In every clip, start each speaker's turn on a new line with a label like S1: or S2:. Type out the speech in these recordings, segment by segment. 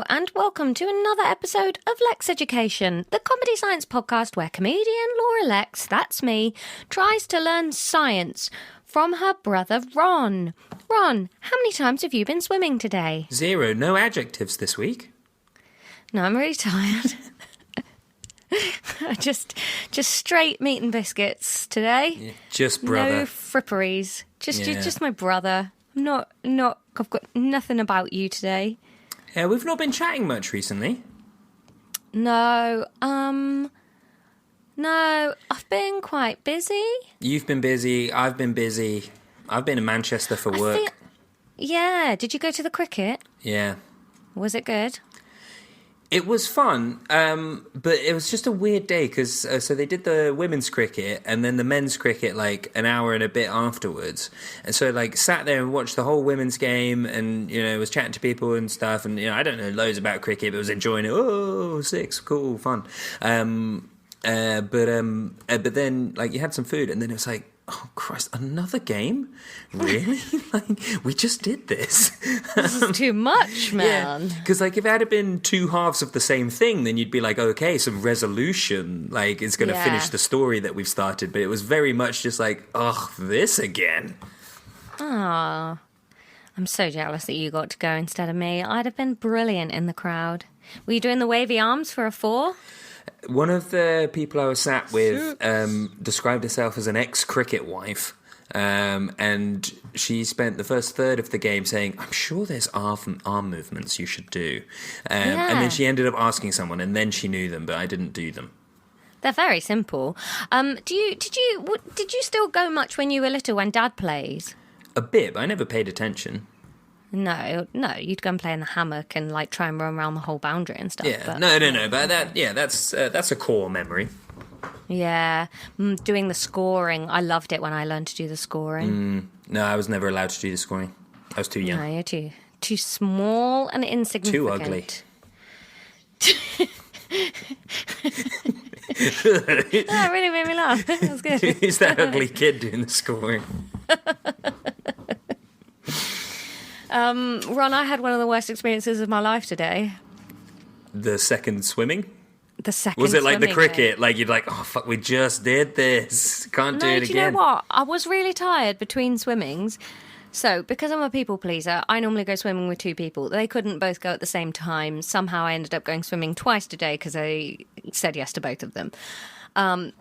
S1: and welcome to another episode of Lexx Education, the comedy science podcast where comedian Laura Lexx, that's me, tries to learn science from her brother Ron. Ron, how many times have you been swimming today?
S2: 0. No adjectives this week.
S1: No, I'm really tired. just straight meat and biscuits today.
S2: Yeah, just brother.
S1: No fripperies. Just my brother. I've got nothing about you today.
S2: Yeah, we've not been chatting much recently.
S1: No, I've been quite busy.
S2: You've been busy, I've been busy. I've been in Manchester for work.
S1: Yeah, did you go to the cricket?
S2: Yeah.
S1: Was it good?
S2: It was fun, but it was just a weird day because so they did the women's cricket and then the men's cricket like an hour and a bit afterwards, and so like sat there and watched the whole women's game and was chatting to people and stuff, and I don't know loads about cricket but was enjoying it. Oh, six, cool, fun. But then like you had some food and then it was like, oh Christ, another game? Really? Like we just did this.
S1: This is too much, man.
S2: Because like if it had been two halves of the same thing, then you'd be like, okay, some resolution, like it's going to finish the story that we've started. But it was very much just like, oh, this again.
S1: Ah, I'm so jealous that you got to go instead of me. I'd have been brilliant in the crowd. Were you doing the wavy arms for a 4?
S2: One of the people I was sat with described herself as an ex-cricket wife, and she spent the first third of the game saying, I'm sure there's arm movements you should do. And then she ended up asking someone, and then she knew them, but I didn't do them.
S1: They're very simple. Did you still go much when you were little when Dad plays?
S2: A bit, but I never paid attention.
S1: No, you'd go and play in the hammock and like try and run around the whole boundary and stuff.
S2: Yeah,
S1: but,
S2: no, but that's a core memory.
S1: Yeah, doing the scoring. I loved it when I learned to do the scoring.
S2: No, I was never allowed to do the scoring. I was too young.
S1: No, you're too small and insignificant.
S2: Too ugly.
S1: That really made me laugh. That was good.
S2: Who's that ugly kid doing the scoring?
S1: Ron, I had one of the worst experiences of my life today.
S2: The second swimming?
S1: The second
S2: Was it like the cricket?
S1: Day.
S2: Like you'd like, oh fuck, we just did this. Can't do it again.
S1: Do you know what? I was really tired between swimmings. So, because I'm a people pleaser, I normally go swimming with 2 people. They couldn't both go at the same time. Somehow I ended up going swimming twice today because I said yes to both of them. And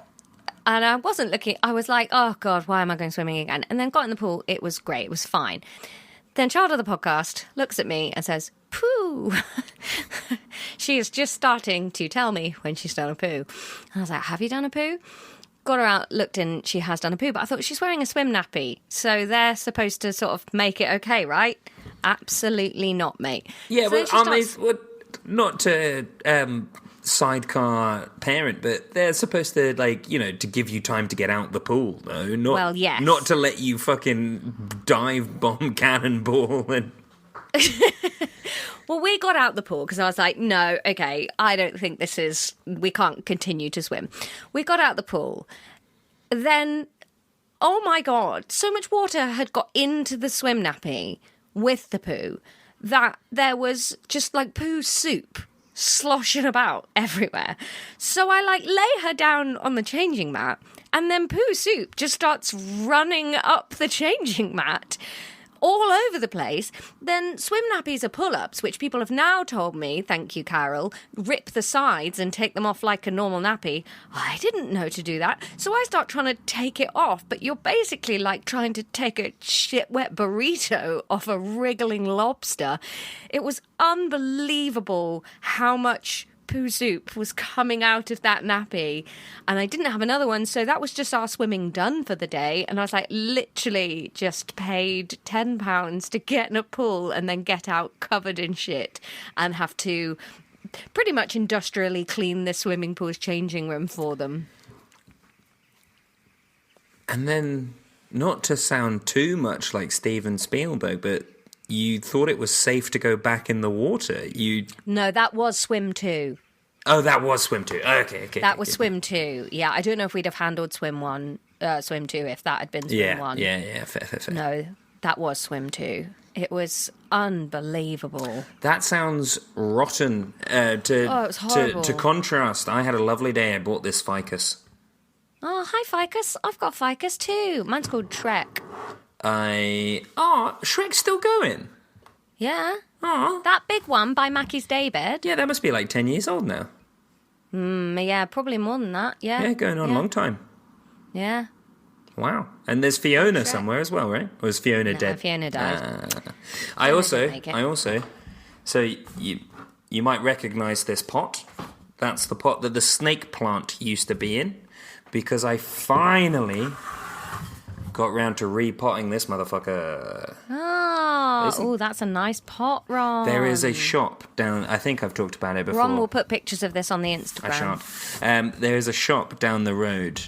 S1: I wasn't looking, I was like, oh God, why am I going swimming again? And then got in the pool. It was great. It was fine. Then child of the podcast looks at me and says, poo. She is just starting to tell me when she's done a poo. And I was like, have you done a poo? Got her out, looked in, she has done a poo. But I thought she's wearing a swim nappy. So they're supposed to sort of make it okay, right? Absolutely not, mate.
S2: Yeah,
S1: so
S2: well, not to sidecar parent, but they're supposed to, like, to give you time to get out the pool, though.
S1: Well, yes.
S2: Not to let you fucking dive bomb cannonball and...
S1: Well, we got out the pool because I was like, no, okay, I don't think we can't continue to swim. We got out the pool. Then, oh my God, so much water had got into the swim nappy with the poo that there was just like poo soup sloshing about everywhere. So I like lay her down on the changing mat and then poo soup just starts running up the changing mat all over the place. Then swim nappies are pull-ups, which people have now told me, thank you, Carol, rip the sides and take them off like a normal nappy. I didn't know to do that. So I start trying to take it off, but you're basically like trying to take a shit-wet burrito off a wriggling lobster. It was unbelievable how much poo soup was coming out of that nappy, and I didn't have another one, so that was just our swimming done for the day. And I was like, literally just paid £10 to get in a pool and then get out covered in shit and have to pretty much industrially clean the swimming pool's changing room for them.
S2: And then, not to sound too much like Steven Spielberg, but you thought it was safe to go back in the water.
S1: No, that was swim 2.
S2: Oh, that was swim 2. Okay.
S1: That was swim 2. Yeah, I don't know if we'd have handled swim 1, swim 2 if that had been swim 1.
S2: Yeah, fair.
S1: No, that was swim 2. It was unbelievable.
S2: That sounds rotten.
S1: It was horrible.
S2: To contrast, I had a lovely day. I bought this ficus.
S1: Oh, hi, ficus. I've got ficus too. Mine's called Shrek.
S2: Shrek's still going?
S1: Yeah.
S2: Oh.
S1: That big one by Mackie's Daybed.
S2: Yeah, that must be like 10 years old now.
S1: Yeah, probably more than that. Yeah.
S2: Yeah, going on a long time.
S1: Yeah.
S2: Wow. And there's Fiona somewhere as well, right? Or is Fiona dead?
S1: Fiona died.
S2: I also, so you might recognise this pot. That's the pot that the snake plant used to be in, because I finally got round to repotting this motherfucker.
S1: That's a nice pot, Ron.
S2: There is a shop down, I think I've talked about it before.
S1: Ron will put pictures of this on the Instagram.
S2: I shan't. There is a shop down the road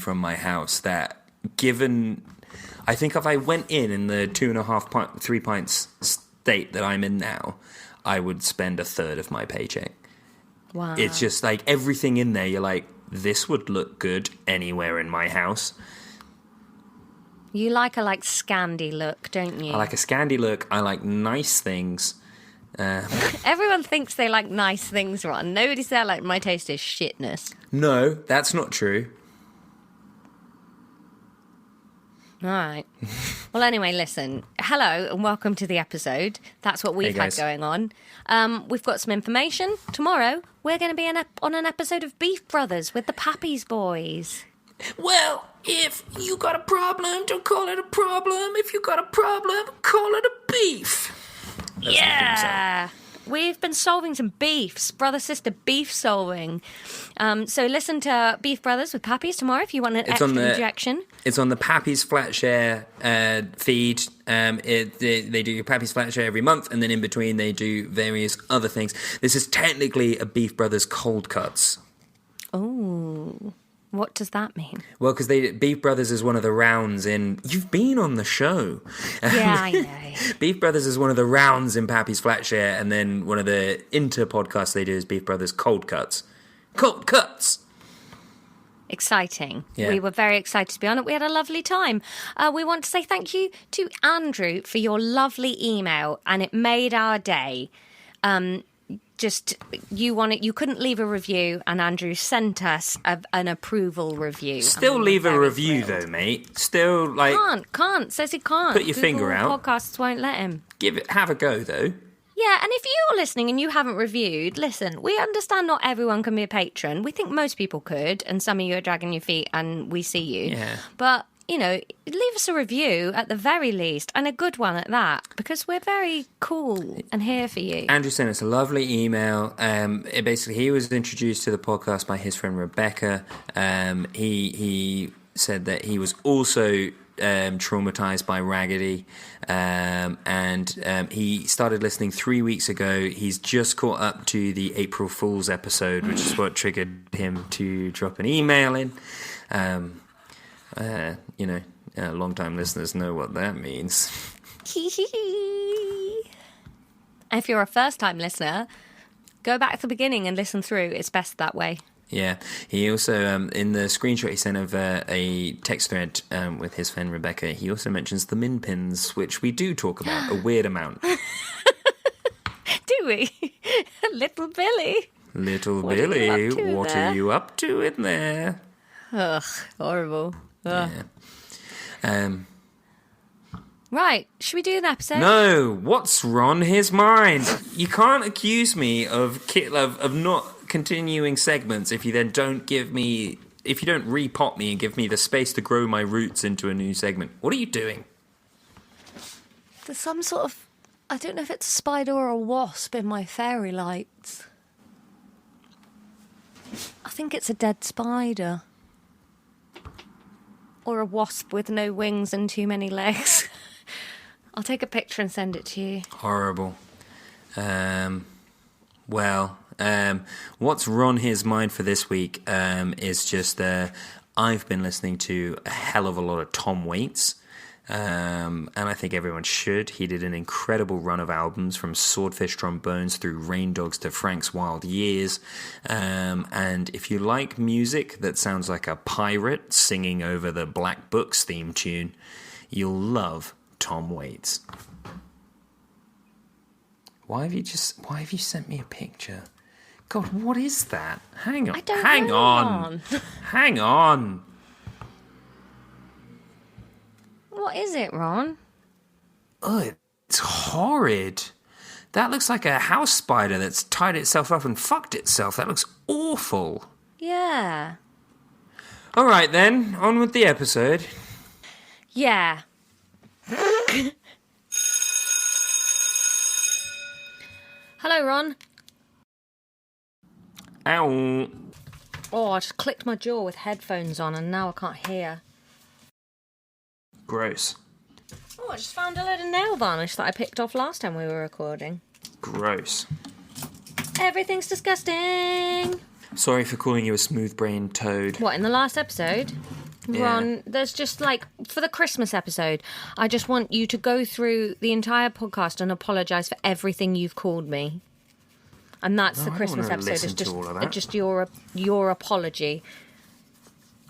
S2: from my house that, given, I think if I went in the 2.5 3 pints state that I'm in now, I would spend a third of my paycheck.
S1: Wow.
S2: It's just like everything in there, you're like, this would look good anywhere in my house.
S1: You like a Scandi look, don't you?
S2: I like a Scandi look. I like nice things.
S1: Everyone thinks they like nice things, Ron. Nobody said my taste is shitness.
S2: No, that's not true.
S1: All right. Well, anyway, listen. Hello and welcome to the episode. That's what we've had going on. We've got some information. Tomorrow, we're going to be on an episode of Beef Brothers with the Pappies boys.
S2: Well, if you got a problem, don't call it a problem. If you got a problem, call it a beef.
S1: Yeah. We've been solving some beefs, brother-sister beef solving. So listen to Beef Brothers with Pappies tomorrow if you want an extra injection.
S2: It's on the Pappies Flatshare feed. They do Pappies Flatshare every month, and then in between they do various other things. This is technically a Beef Brothers Cold Cuts.
S1: Oh, what does that mean?
S2: Well, because Beef Brothers is one of the rounds in... You've been on the show.
S1: Yeah, I know.
S2: Beef Brothers is one of the rounds in Pappy's Flatshare, and then one of the inter-podcasts they do is Beef Brothers Cold Cuts. Cold Cuts!
S1: Exciting.
S2: Yeah.
S1: We were very excited to be on it. We had a lovely time. We want to say thank you to Andrew for your lovely email, and it made our day. You couldn't leave a review, and Andrew sent us an approval review.
S2: Still leave a review though, mate. Still
S1: can't says he can't.
S2: Put your finger out.
S1: Podcasts won't let him.
S2: Have a go though.
S1: Yeah, and if you're listening and you haven't reviewed, listen, we understand not everyone can be a patron. We think most people could, and some of you are dragging your feet and we see you.
S2: Yeah.
S1: But leave us a review at the very least, and a good one at that, because we're very cool and here for you.
S2: Andrew sent us a lovely email. He was introduced to the podcast by his friend Rebecca. He said that he was also traumatized by Raggedy, and he started listening 3 weeks ago. He's just caught up to the April Fool's episode, which is what triggered him to drop an email in. Long-time listeners know what that means.
S1: If you're a first-time listener, go back to the beginning and listen through. It's best that way.
S2: Yeah. He also, in the screenshot he sent of a text thread with his friend Rebecca, he also mentions the min pins, which we do talk about a weird amount.
S1: Do we? Little Billy.
S2: Little Billy, what are you up to in there?
S1: Ugh, horrible. Ugh.
S2: Yeah.
S1: Right, should we do an episode?
S2: No, what's on his mind? You can't accuse me of not continuing segments if you then don't repot me and give me the space to grow my roots into a new segment. What are you doing?
S1: There's some sort of, I don't know if it's a spider or a wasp in my fairy lights. I think it's a dead spider. Or a wasp with no wings and too many legs. I'll take a picture and send it to you.
S2: Horrible. What's on his mind for this week is just I've been listening to a hell of a lot of Tom Waits. And I think everyone should. He did an incredible run of albums from Swordfish Trombones through Rain Dogs to Frank's Wild Years. And if you like music that sounds like a pirate singing over the Black Books theme tune, you'll love Tom Waits. Why have you sent me a picture? God, what is that? Hang on.
S1: I don't
S2: Hang
S1: know,
S2: on.
S1: Ron.
S2: Hang on.
S1: What is it, Ron?
S2: Oh, it's horrid. That looks like a house spider that's tied itself up and fucked itself. That looks awful.
S1: Yeah.
S2: All right, then. On with the episode.
S1: Yeah. Hello, Ron.
S2: Ow.
S1: Oh, I just clicked my jaw with headphones on and now I can't hear.
S2: Gross.
S1: Oh, I just found a load of nail varnish that I picked off last time we were recording.
S2: Gross.
S1: Everything's disgusting.
S2: Sorry for calling you a smooth-brained toad.
S1: What, in the last episode?
S2: Yeah.
S1: Ron, there's just for the Christmas episode, I just want you to go through the entire podcast and apologise for everything you've called me. And that's the Christmas episode. It's just,
S2: all of that.
S1: just your apology.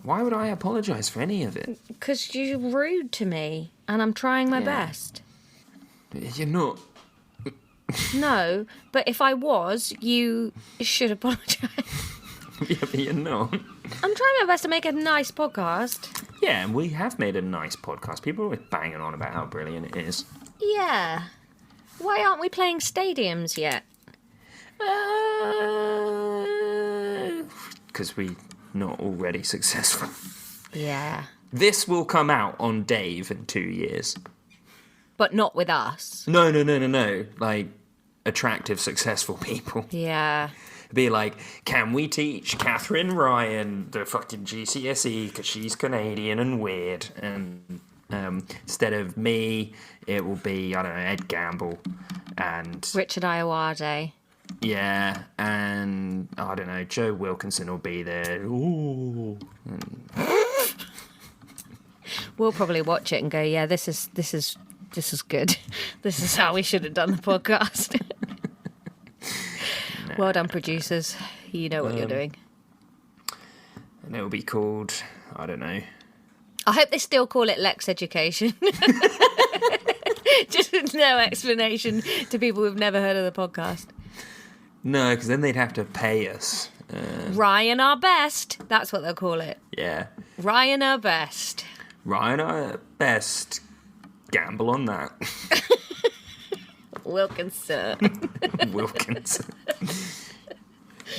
S2: Why would I apologise for any of it?
S1: Because you're rude to me, and I'm trying my best.
S2: You're not.
S1: No, but if I was, you should apologise.
S2: Yeah, but you're not.
S1: I'm trying my best to make a nice podcast.
S2: Yeah, and we have made a nice podcast. People are always banging on about how brilliant it is.
S1: Yeah. Why aren't we playing stadiums yet?
S2: Because we're not already successful.
S1: Yeah.
S2: This will come out on Dave in 2 years.
S1: But not with us.
S2: No. Like, attractive, successful people.
S1: Yeah.
S2: Be like, can we teach Catherine Ryan the fucking GCSE because she's Canadian and weird? And instead of me, it will be, I don't know, Ed Gamble and...
S1: Richard Iowade.
S2: Yeah, and, I don't know, Joe Wilkinson will be there. Ooh.
S1: We'll probably watch it and go, yeah, this is good. This is how we should have done the podcast. Well done, producers. You know what you're doing.
S2: And it'll be called, I don't know.
S1: I hope they still call it Lexx Education. Just with no explanation to people who've never heard of the podcast.
S2: No, because then they'd have to pay us.
S1: Ryan Our Best. That's what they'll call it.
S2: Yeah.
S1: Ryan Our Best.
S2: Ryan Our Best. Gamble on that.
S1: Wilkinson.
S2: Wilkinson.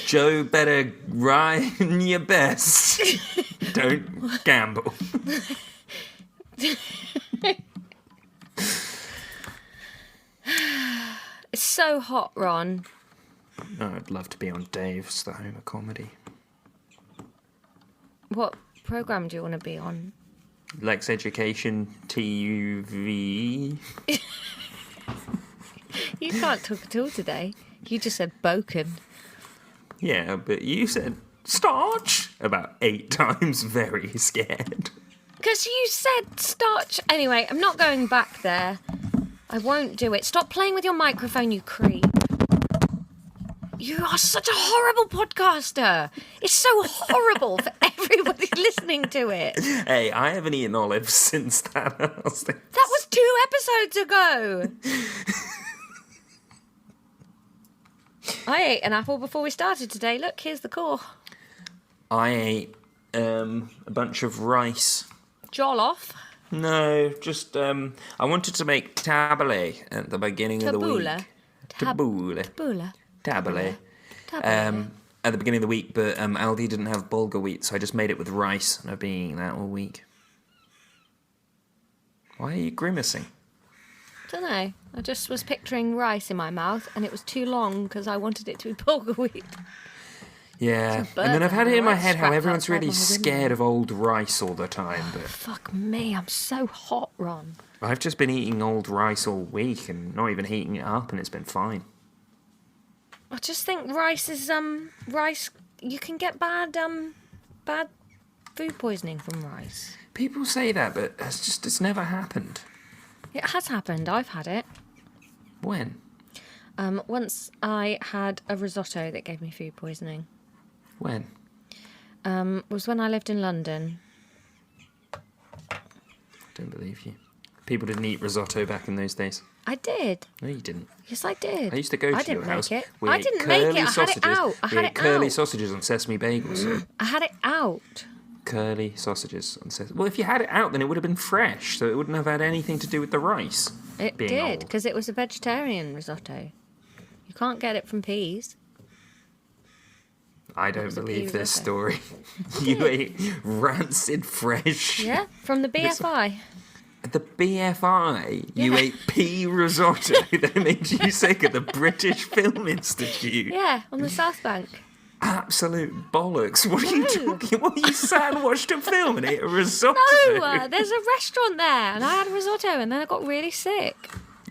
S2: Joe, better Ryan your best. Don't gamble.
S1: It's so hot, Ron.
S2: Oh, I'd love to be on Dave's The Home of Comedy.
S1: What programme do you want to be on?
S2: Lexx Education TV.
S1: You can't talk at all today. You just said boken.
S2: Yeah, but you said starch about 8 times, very scared.
S1: Because you said starch. Anyway, I'm not going back there. I won't do it. Stop playing with your microphone, you creep. You are such a horrible podcaster. It's so horrible for everybody listening to it.
S2: Hey, I haven't eaten olives since that.
S1: That was 2 episodes ago. I ate an apple before we started today. Look, here's the core.
S2: I ate a bunch of rice.
S1: Jollof.
S2: No, just I wanted to make tabbouleh at the beginning of the week.
S1: Tabbouleh.
S2: Tabbouleh. At the beginning of the week, but Aldi didn't have bulgur wheat, so I just made it with rice, and I've been eating that all week. Why are you grimacing?
S1: Don't know. I just was picturing rice in my mouth, and it was too long because I wanted it to be bulgur wheat.
S2: Yeah, and then I've had it in my head how everyone's really scared of old rice all the time, but...
S1: Fuck me, I'm so hot, Ron.
S2: I've just been eating old rice all week and not even heating it up, and it's been fine.
S1: I just think rice is, rice... You can get bad food poisoning from rice.
S2: People say that, but it's never happened.
S1: It has happened. I've had it.
S2: When?
S1: Once I had a risotto that gave me food poisoning.
S2: When?
S1: Was when I lived in London.
S2: Don't believe you. People didn't eat risotto back in those days.
S1: I did.
S2: No, you didn't.
S1: Yes, I did.
S2: I used to go to your house.
S1: It.
S2: We
S1: I
S2: ate
S1: didn't make it.
S2: curly
S1: I had it out. I
S2: We
S1: had
S2: ate
S1: it
S2: curly
S1: out.
S2: sausages on sesame bagels.
S1: I had it out.
S2: Curly sausages on sesame. Well, if you had it out, then it would have been fresh, so it wouldn't have had anything to do with the rice.
S1: It
S2: being
S1: did,
S2: old.
S1: because it was a vegetarian risotto. You can't get it from peas.
S2: I don't
S1: was a
S2: believe
S1: pea
S2: this
S1: risotto.
S2: story. You ate rancid fresh.
S1: Yeah, from the BFI.
S2: The BFI, you
S1: Yeah.
S2: ate pea risotto that made you sick at the British Film Institute.
S1: Yeah, on the South Bank.
S2: Absolute bollocks. What are you
S1: No.
S2: talking? What, you sat and watched a film and ate a risotto?
S1: No, there's a restaurant there, and I had risotto, and then I got really sick.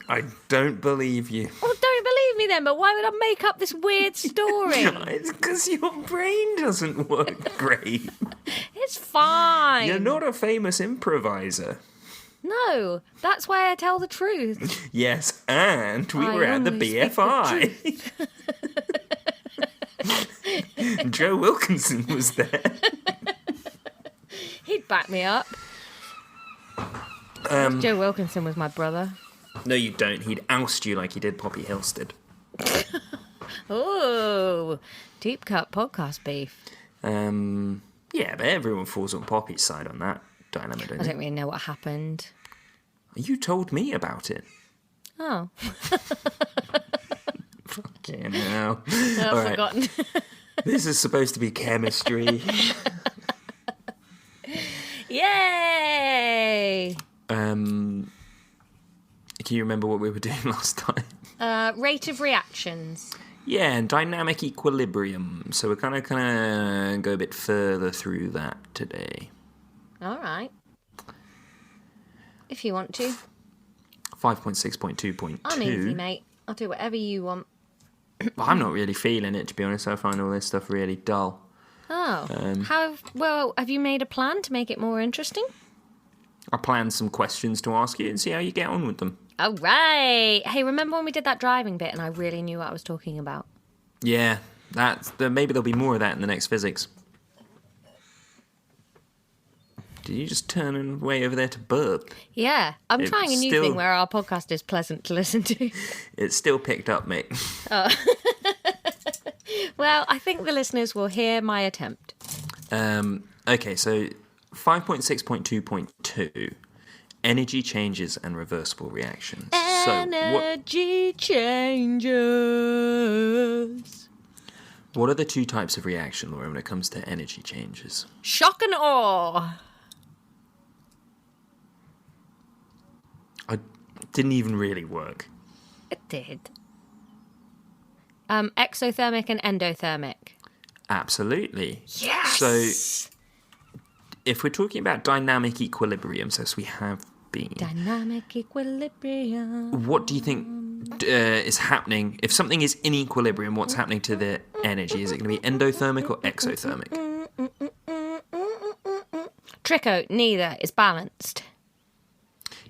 S2: I don't believe you.
S1: Well, don't believe me then, but why would I make up this weird story?
S2: It's because your brain doesn't work great.
S1: It's fine.
S2: You're not a famous improviser.
S1: No, that's why I tell the truth.
S2: Yes, and we
S1: I
S2: were at the
S1: only speak the
S2: BFI. Joe Wilkinson was there.
S1: He'd back me up. Joe Wilkinson was my brother.
S2: No, you don't. He'd oust you like he did Poppy Hillstead.
S1: Oh, deep cut podcast beef.
S2: Yeah, but everyone falls on Poppy's side on that dynamic, don't
S1: I
S2: they?
S1: don't really know what happened.
S2: You told me about it.
S1: Oh,
S2: Fucking hell.
S1: I've
S2: All right.
S1: forgotten.
S2: This is supposed to be chemistry.
S1: Yay!
S2: Can you remember what we were doing last time?
S1: Rate of reactions.
S2: Yeah, and dynamic equilibrium. So we're kind of go a bit further through that today.
S1: All right. If you want to.
S2: 5.6.2.2.
S1: I'm easy, mate. I'll do whatever you want.
S2: Well, I'm not really feeling it, to be honest. I find all this stuff really dull.
S1: Oh. Have you made a plan to make it more interesting?
S2: I planned some questions to ask you and see how you get on with them.
S1: All right. Hey, remember when we did that driving bit and I really knew what I was talking about?
S2: Yeah, maybe there'll be more of that in the next physics. Did you just turn way over there to burp?
S1: Yeah. I'm
S2: It's
S1: trying a new
S2: still-
S1: thing where our podcast is pleasant to listen to.
S2: It's still picked up, mate.
S1: Well, I think the listeners will hear my attempt.
S2: Okay, so 5.6.2.2, energy changes and reversible reactions.
S1: Energy changes.
S2: What are the two types of reaction, Laura, when it comes to energy changes?
S1: Shock and awe.
S2: I didn't even really work.
S1: It did. Exothermic and endothermic.
S2: Absolutely.
S1: Yes!
S2: So if we're talking about dynamic equilibrium, so as we have been,
S1: Dynamic equilibrium.
S2: what do you think is happening? If something is in equilibrium, what's happening to the energy? Is it going to be endothermic or exothermic?
S1: Tricko, neither. It's balanced.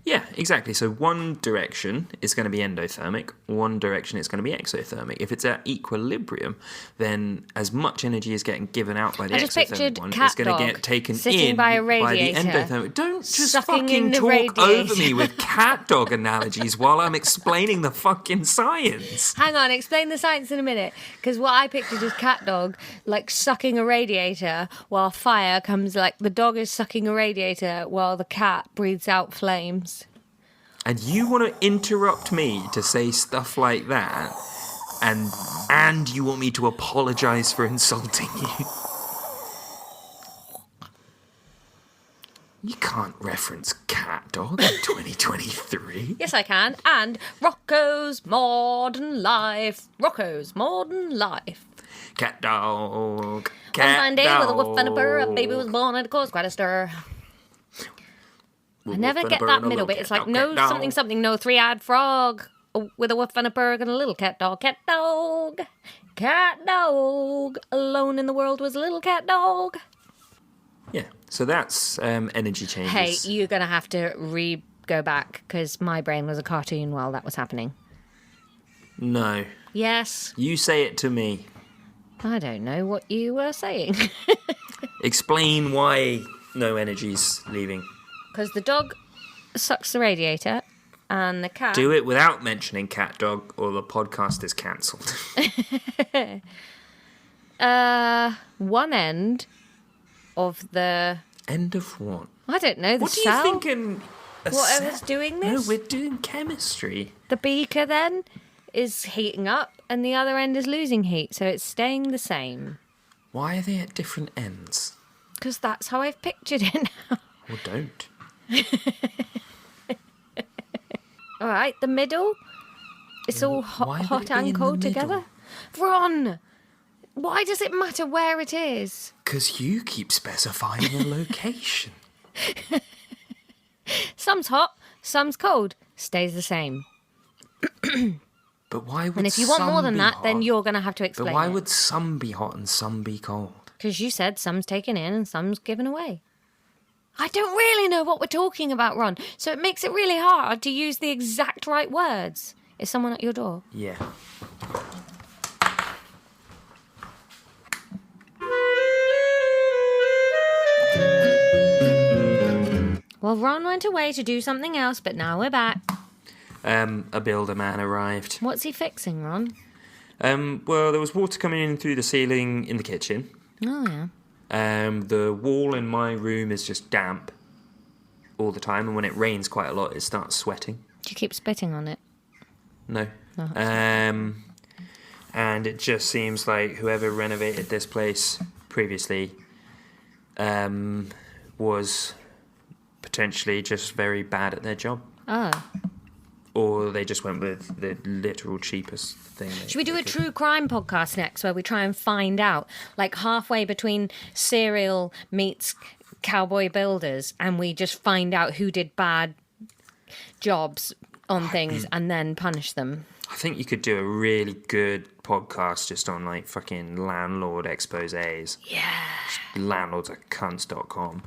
S2: Yeah, exactly. So one direction is going to be endothermic, one direction is going to be exothermic. If it's at equilibrium, then as much energy is getting given out by the
S1: I just
S2: exothermic
S1: pictured
S2: one,
S1: cat
S2: it's going to
S1: dog
S2: get taken
S1: sitting
S2: in
S1: by a
S2: the
S1: radiator,
S2: endothermic. Don't just
S1: sucking in
S2: fucking
S1: the
S2: talk
S1: radiator.
S2: over me with cat dog analogies while I'm explaining the fucking science.
S1: Hang on, explain the science in a minute. Because what I pictured is cat dog, like sucking a radiator while fire comes, like the dog is sucking a radiator while the cat breathes out flames.
S2: And you want to interrupt me to say stuff like that, and you want me to apologise for insulting you. You can't reference cat dog in 2023.
S1: Yes, I can. And Rocco's Modern Life. Rocco's Modern Life.
S2: Cat dog.
S1: One
S2: Cat
S1: fine day
S2: dog.
S1: with a woof and a purr, a baby was born and it caused quite a stir. I never get that middle bit. It's like no something something, no three-eyed frog with a woof and a purr and a little cat dog. Cat dog. Cat dog. Alone in the world was a little cat dog.
S2: Yeah, so that's energy changes.
S1: Hey, you're going to have to go back because my brain was a cartoon while that was happening.
S2: No.
S1: Yes.
S2: You say it to me.
S1: I don't know what you were saying.
S2: Explain why no energy's leaving.
S1: Because the dog sucks the radiator And the cat...
S2: Do it without mentioning cat dog or the podcast is cancelled.
S1: One end of the...
S2: End of what?
S1: I don't know, the
S2: what
S1: cell?
S2: What do you think
S1: Whatever's doing this?
S2: No, we're doing chemistry.
S1: The beaker then is heating up and the other end is losing heat, so it's staying the same.
S2: Why are they at different ends?
S1: Because that's how I've pictured it now.
S2: Well, don't.
S1: All right, the middle. It's all hot and cold together. Ron, why does it matter where it is?
S2: Because you keep specifying a location.
S1: Some's hot, some's cold. Stays the same.
S2: But why would
S1: And if you want more than that,
S2: hot?
S1: then you're going to have to explain
S2: But why
S1: it.
S2: would some be hot and some be cold?
S1: Because you said some's taken in and some's given away. I don't really know what we're talking about, Ron, so it makes it really hard to use the exact right words. Is someone at your door?
S2: Yeah.
S1: Well, Ron went away to do something else, but now we're back.
S2: A builder man arrived.
S1: What's he fixing, Ron?
S2: Well, there was water coming in through the ceiling in the kitchen.
S1: Oh, yeah.
S2: The wall in my room is just damp all the time, and when it rains quite a lot, it starts sweating.
S1: Do you keep spitting on it?
S2: No.
S1: Oh,
S2: And it just seems like whoever renovated this place previously was potentially just very bad at their job.
S1: Oh.
S2: Or they just went with the literal cheapest thing.
S1: Should we do a true crime podcast next where we try and find out, like halfway between Serial meets Cowboy Builders, and we just find out who did bad jobs on things and then punish them?
S2: I think you could do a really good podcast just on like fucking landlord exposés.
S1: Yeah.
S2: Landlords at cunts.com.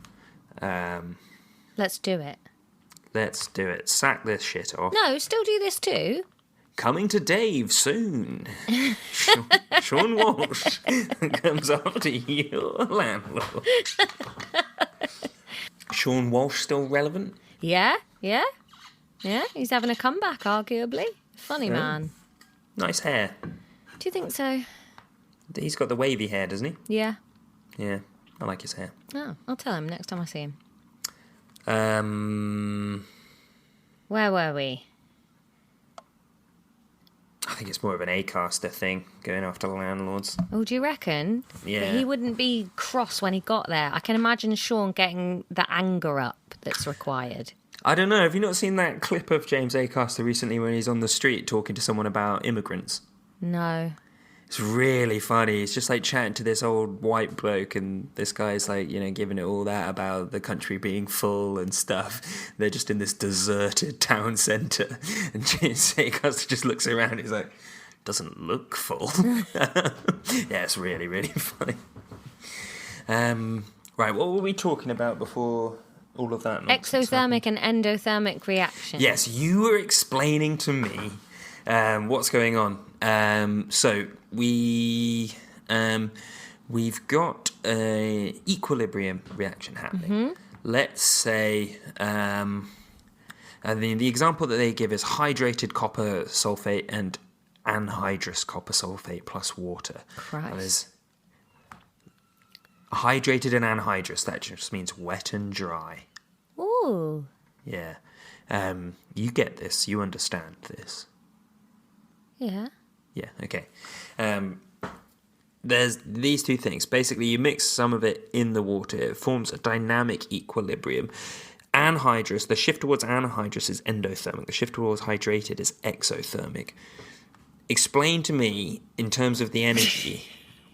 S1: Let's do it.
S2: Let's do it. Sack this shit off.
S1: No, still do this too.
S2: Coming to Dave soon. Sean Walsh comes after your landlord. Sean Walsh still relevant?
S1: Yeah, yeah. Yeah, he's having a comeback, arguably. Funny man.
S2: Nice hair.
S1: Do you think so?
S2: He's got the wavy hair, doesn't he?
S1: Yeah.
S2: Yeah, I like his hair.
S1: Oh, I'll tell him next time I see him.
S2: I
S1: Where were we?
S2: think it's more of an Acaster thing, going after landlords.
S1: Oh, do you reckon?
S2: Yeah.
S1: But he wouldn't be cross when he got there. I can imagine Sean getting the anger up that's required.
S2: I don't know, have you not seen that clip of James Acaster recently when he's on the street talking to someone about immigrants?
S1: No.
S2: It's really funny. He's just like chatting to this old white bloke, and this guy's like, you know, giving it all that about the country being full and stuff. They're just in this deserted town centre, and James Acaster just looks around. He's like, doesn't look full. Yeah, it's really, really funny. Right, what were we talking about before all of that nonsense
S1: Exothermic
S2: happened?
S1: and endothermic reaction.
S2: Yes, you were explaining to me what's going on. So we've got an equilibrium reaction happening.
S1: Mm-hmm.
S2: Let's say, and the example that they give is hydrated copper sulfate and anhydrous copper sulfate plus water.
S1: Christ.
S2: And there's hydrated and anhydrous. That just means wet and dry.
S1: Ooh.
S2: Yeah. You get this. You understand this.
S1: Yeah.
S2: Yeah, okay. There's these two things. Basically, you mix some of it in the water. It forms a dynamic equilibrium. Anhydrous, the shift towards anhydrous is endothermic. The shift towards hydrated is exothermic. Explain to me, in terms of the energy,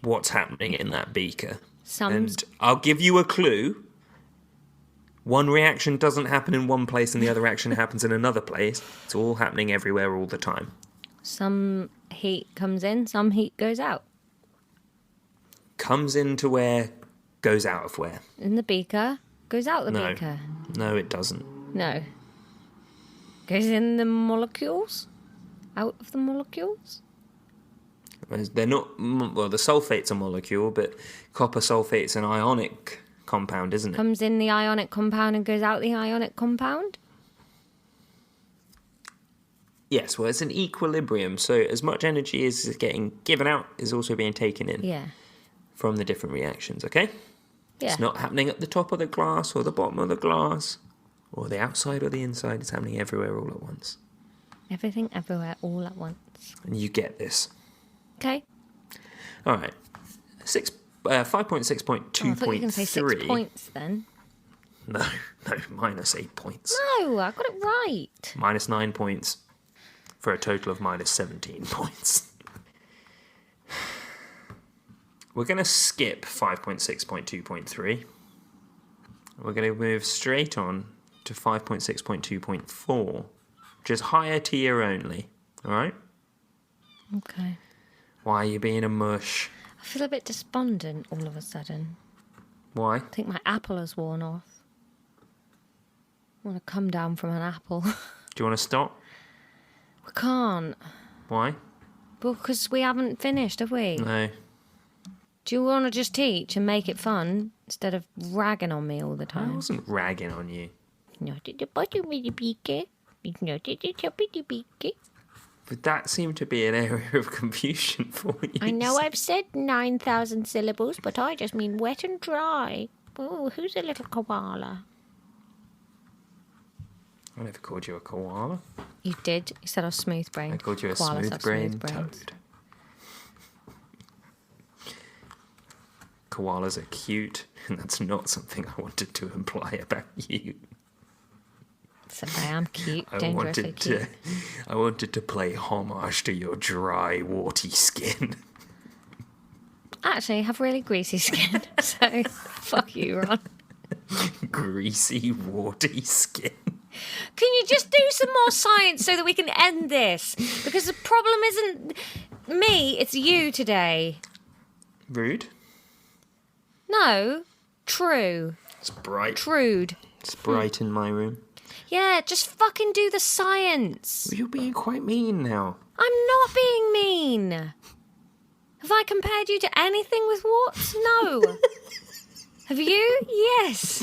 S2: what's happening in that beaker. And I'll give you a clue. One reaction doesn't happen in one place and the other reaction happens in another place. It's all happening everywhere all the time.
S1: Some heat comes in, some heat goes out.
S2: Comes into where, goes out of where.
S1: In the beaker, goes out the beaker.
S2: No, it doesn't.
S1: No. Goes in the molecules? Out of the molecules?
S2: They're not, well, the sulfate's a molecule, but copper sulfate's an ionic compound, isn't it?
S1: Comes in the ionic compound and goes out the ionic compound?
S2: Yes, well, it's an equilibrium. So as much energy as is getting given out is also being taken in
S1: Yeah.
S2: from the different reactions, okay?
S1: Yeah.
S2: It's not happening at the top of the glass or the bottom of the glass or the outside or the inside. It's happening everywhere all at once.
S1: Everything, everywhere, all at once.
S2: And you get this.
S1: Okay.
S2: All right. 5.6.2.3.
S1: Oh, I thought you were going to say 6 points then.
S2: No, minus 8 points.
S1: No, I got it right.
S2: Minus 9 points for a total of minus 17 points. We're going to skip 5.6.2.3. We're going to move straight on to 5.6.2.4, which is higher tier only. All right?
S1: Okay.
S2: Why are you being a mush?
S1: I feel a bit despondent all of a sudden.
S2: Why?
S1: I think my apple has worn off. I want to come down from an apple.
S2: Do you want to stop?
S1: We can't.
S2: Why?
S1: Because we haven't finished, have we?
S2: No.
S1: Do you want to just teach and make it fun instead of ragging on me all the
S2: I
S1: time?
S2: wasn't ragging on you. But that seemed to be an area of confusion for you.
S1: I know I've said 9,000 syllables, but I just mean wet and dry. Oh, who's a little koala?
S2: I never called you a koala.
S1: You did. You said I was smooth brain.
S2: I called you a
S1: Koalas have
S2: smooth-brained
S1: brains.
S2: toad. Koalas are cute, and that's not something I wanted to imply about you.
S1: So I am cute, dangerously cute.
S2: I wanted to play homage to your dry, warty skin.
S1: Actually, I have really greasy skin, so fuck you, Ron.
S2: Greasy, warty skin.
S1: Can you just do some more science so that we can end this? Because the problem isn't me, it's you today.
S2: Rude.
S1: No, true.
S2: It's bright.
S1: Trude.
S2: It's bright in my room.
S1: Yeah, just fucking do the science.
S2: You're being quite mean now.
S1: I'm not being mean. Have I compared you to anything with warts? No. Have you? Yes.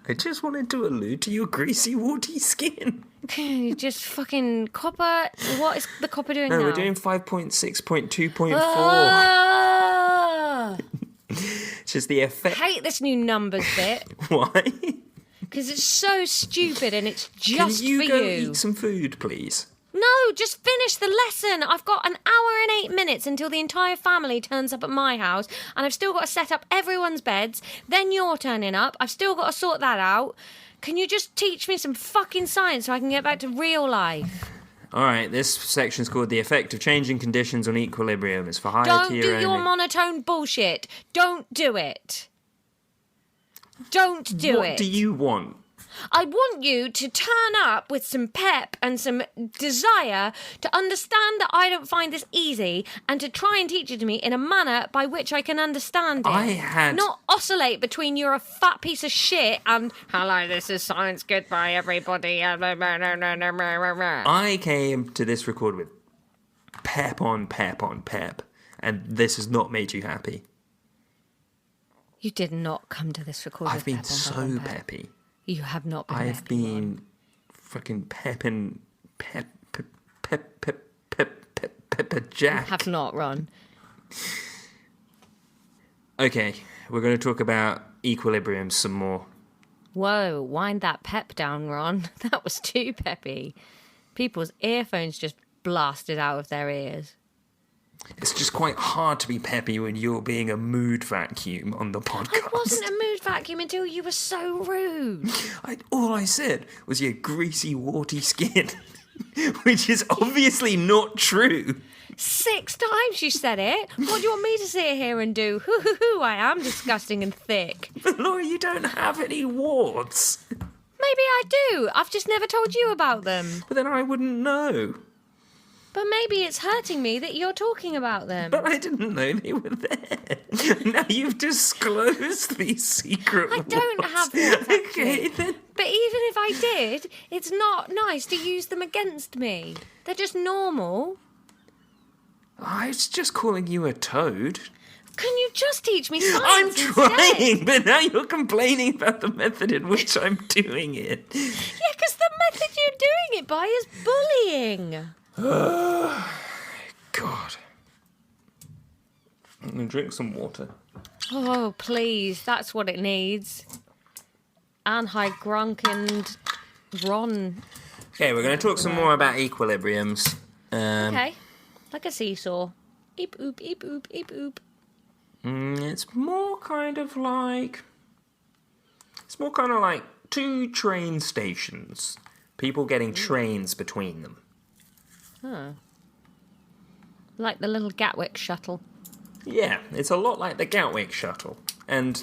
S2: I just wanted to allude to your greasy, warty skin.
S1: You just fucking copper. What is the copper doing now?
S2: No, we're doing 5.6.2.4.
S1: Ah!
S2: It's just the effect.
S1: I hate this new numbers bit.
S2: Why?
S1: Because it's so stupid and it's just
S2: Can you
S1: for
S2: go
S1: you.
S2: eat some food, please?
S1: No, just finish the lesson. I've got an hour and 8 minutes until the entire family turns up at my house, and I've still got to set up everyone's beds. Then you're turning up. I've still got to sort that out. Can you just teach me some fucking science so I can get back to real life?
S2: All right, this section's called The Effect of Changing Conditions on Equilibrium. It's for higher
S1: Don't
S2: tier
S1: do
S2: only.
S1: your monotone bullshit. Don't do it. Don't do it.
S2: What do you want?
S1: I want you to turn up with some pep and some desire to understand that I don't find this easy and to try and teach it to me in a manner by which I can understand it. Not oscillate between you're a fat piece of shit and hello, this is science, goodbye everybody.
S2: I came to this record with pep on pep on pep, and this has not made you happy.
S1: You did not come to this record
S2: I've
S1: with
S2: been
S1: pep on
S2: so
S1: pep on pep.
S2: peppy.
S1: You have not been.
S2: I've been fucking pepping pepper Jack.
S1: You have not, Ron.
S2: Okay, we're going to talk about equilibrium some more.
S1: Whoa, wind that pep down, Ron. That was too peppy. People's earphones just blasted out of their ears.
S2: It's just quite hard to be peppy when you're being a mood vacuum on the podcast.
S1: I wasn't a mood vacuum until you were so rude.
S2: All I said was your greasy, warty skin, which is obviously not true.
S1: 6 times you said it. What do you want me to sit here and do? Hoo, I am disgusting and thick.
S2: But Laura, you don't have any warts.
S1: Maybe I do. I've just never told you about them.
S2: But then I wouldn't know.
S1: But maybe it's hurting me that you're talking about them.
S2: But I didn't know they were there. Now you've disclosed these secret warts.
S1: I don't have warts, actually.
S2: Okay, then.
S1: But even if I did, it's not nice to use them against me. They're just normal.
S2: I was just calling you a toad.
S1: Can you just teach me science
S2: I'm trying,
S1: instead?
S2: but now you're complaining about the method in which I'm doing it.
S1: Yeah, because the method you're doing it by is bullying.
S2: God. I'm going to drink some water.
S1: Oh, please. That's what it needs. Anhai Grunk and Ron.
S2: Okay, we're going to talk some more about equilibriums.
S1: Okay. Like a seesaw. Eep, oop, eep, oop, eep, oop.
S2: It's more kind of like two train stations. People getting trains between them.
S1: Huh. Like the little Gatwick shuttle.
S2: Yeah, it's a lot like the Gatwick shuttle. And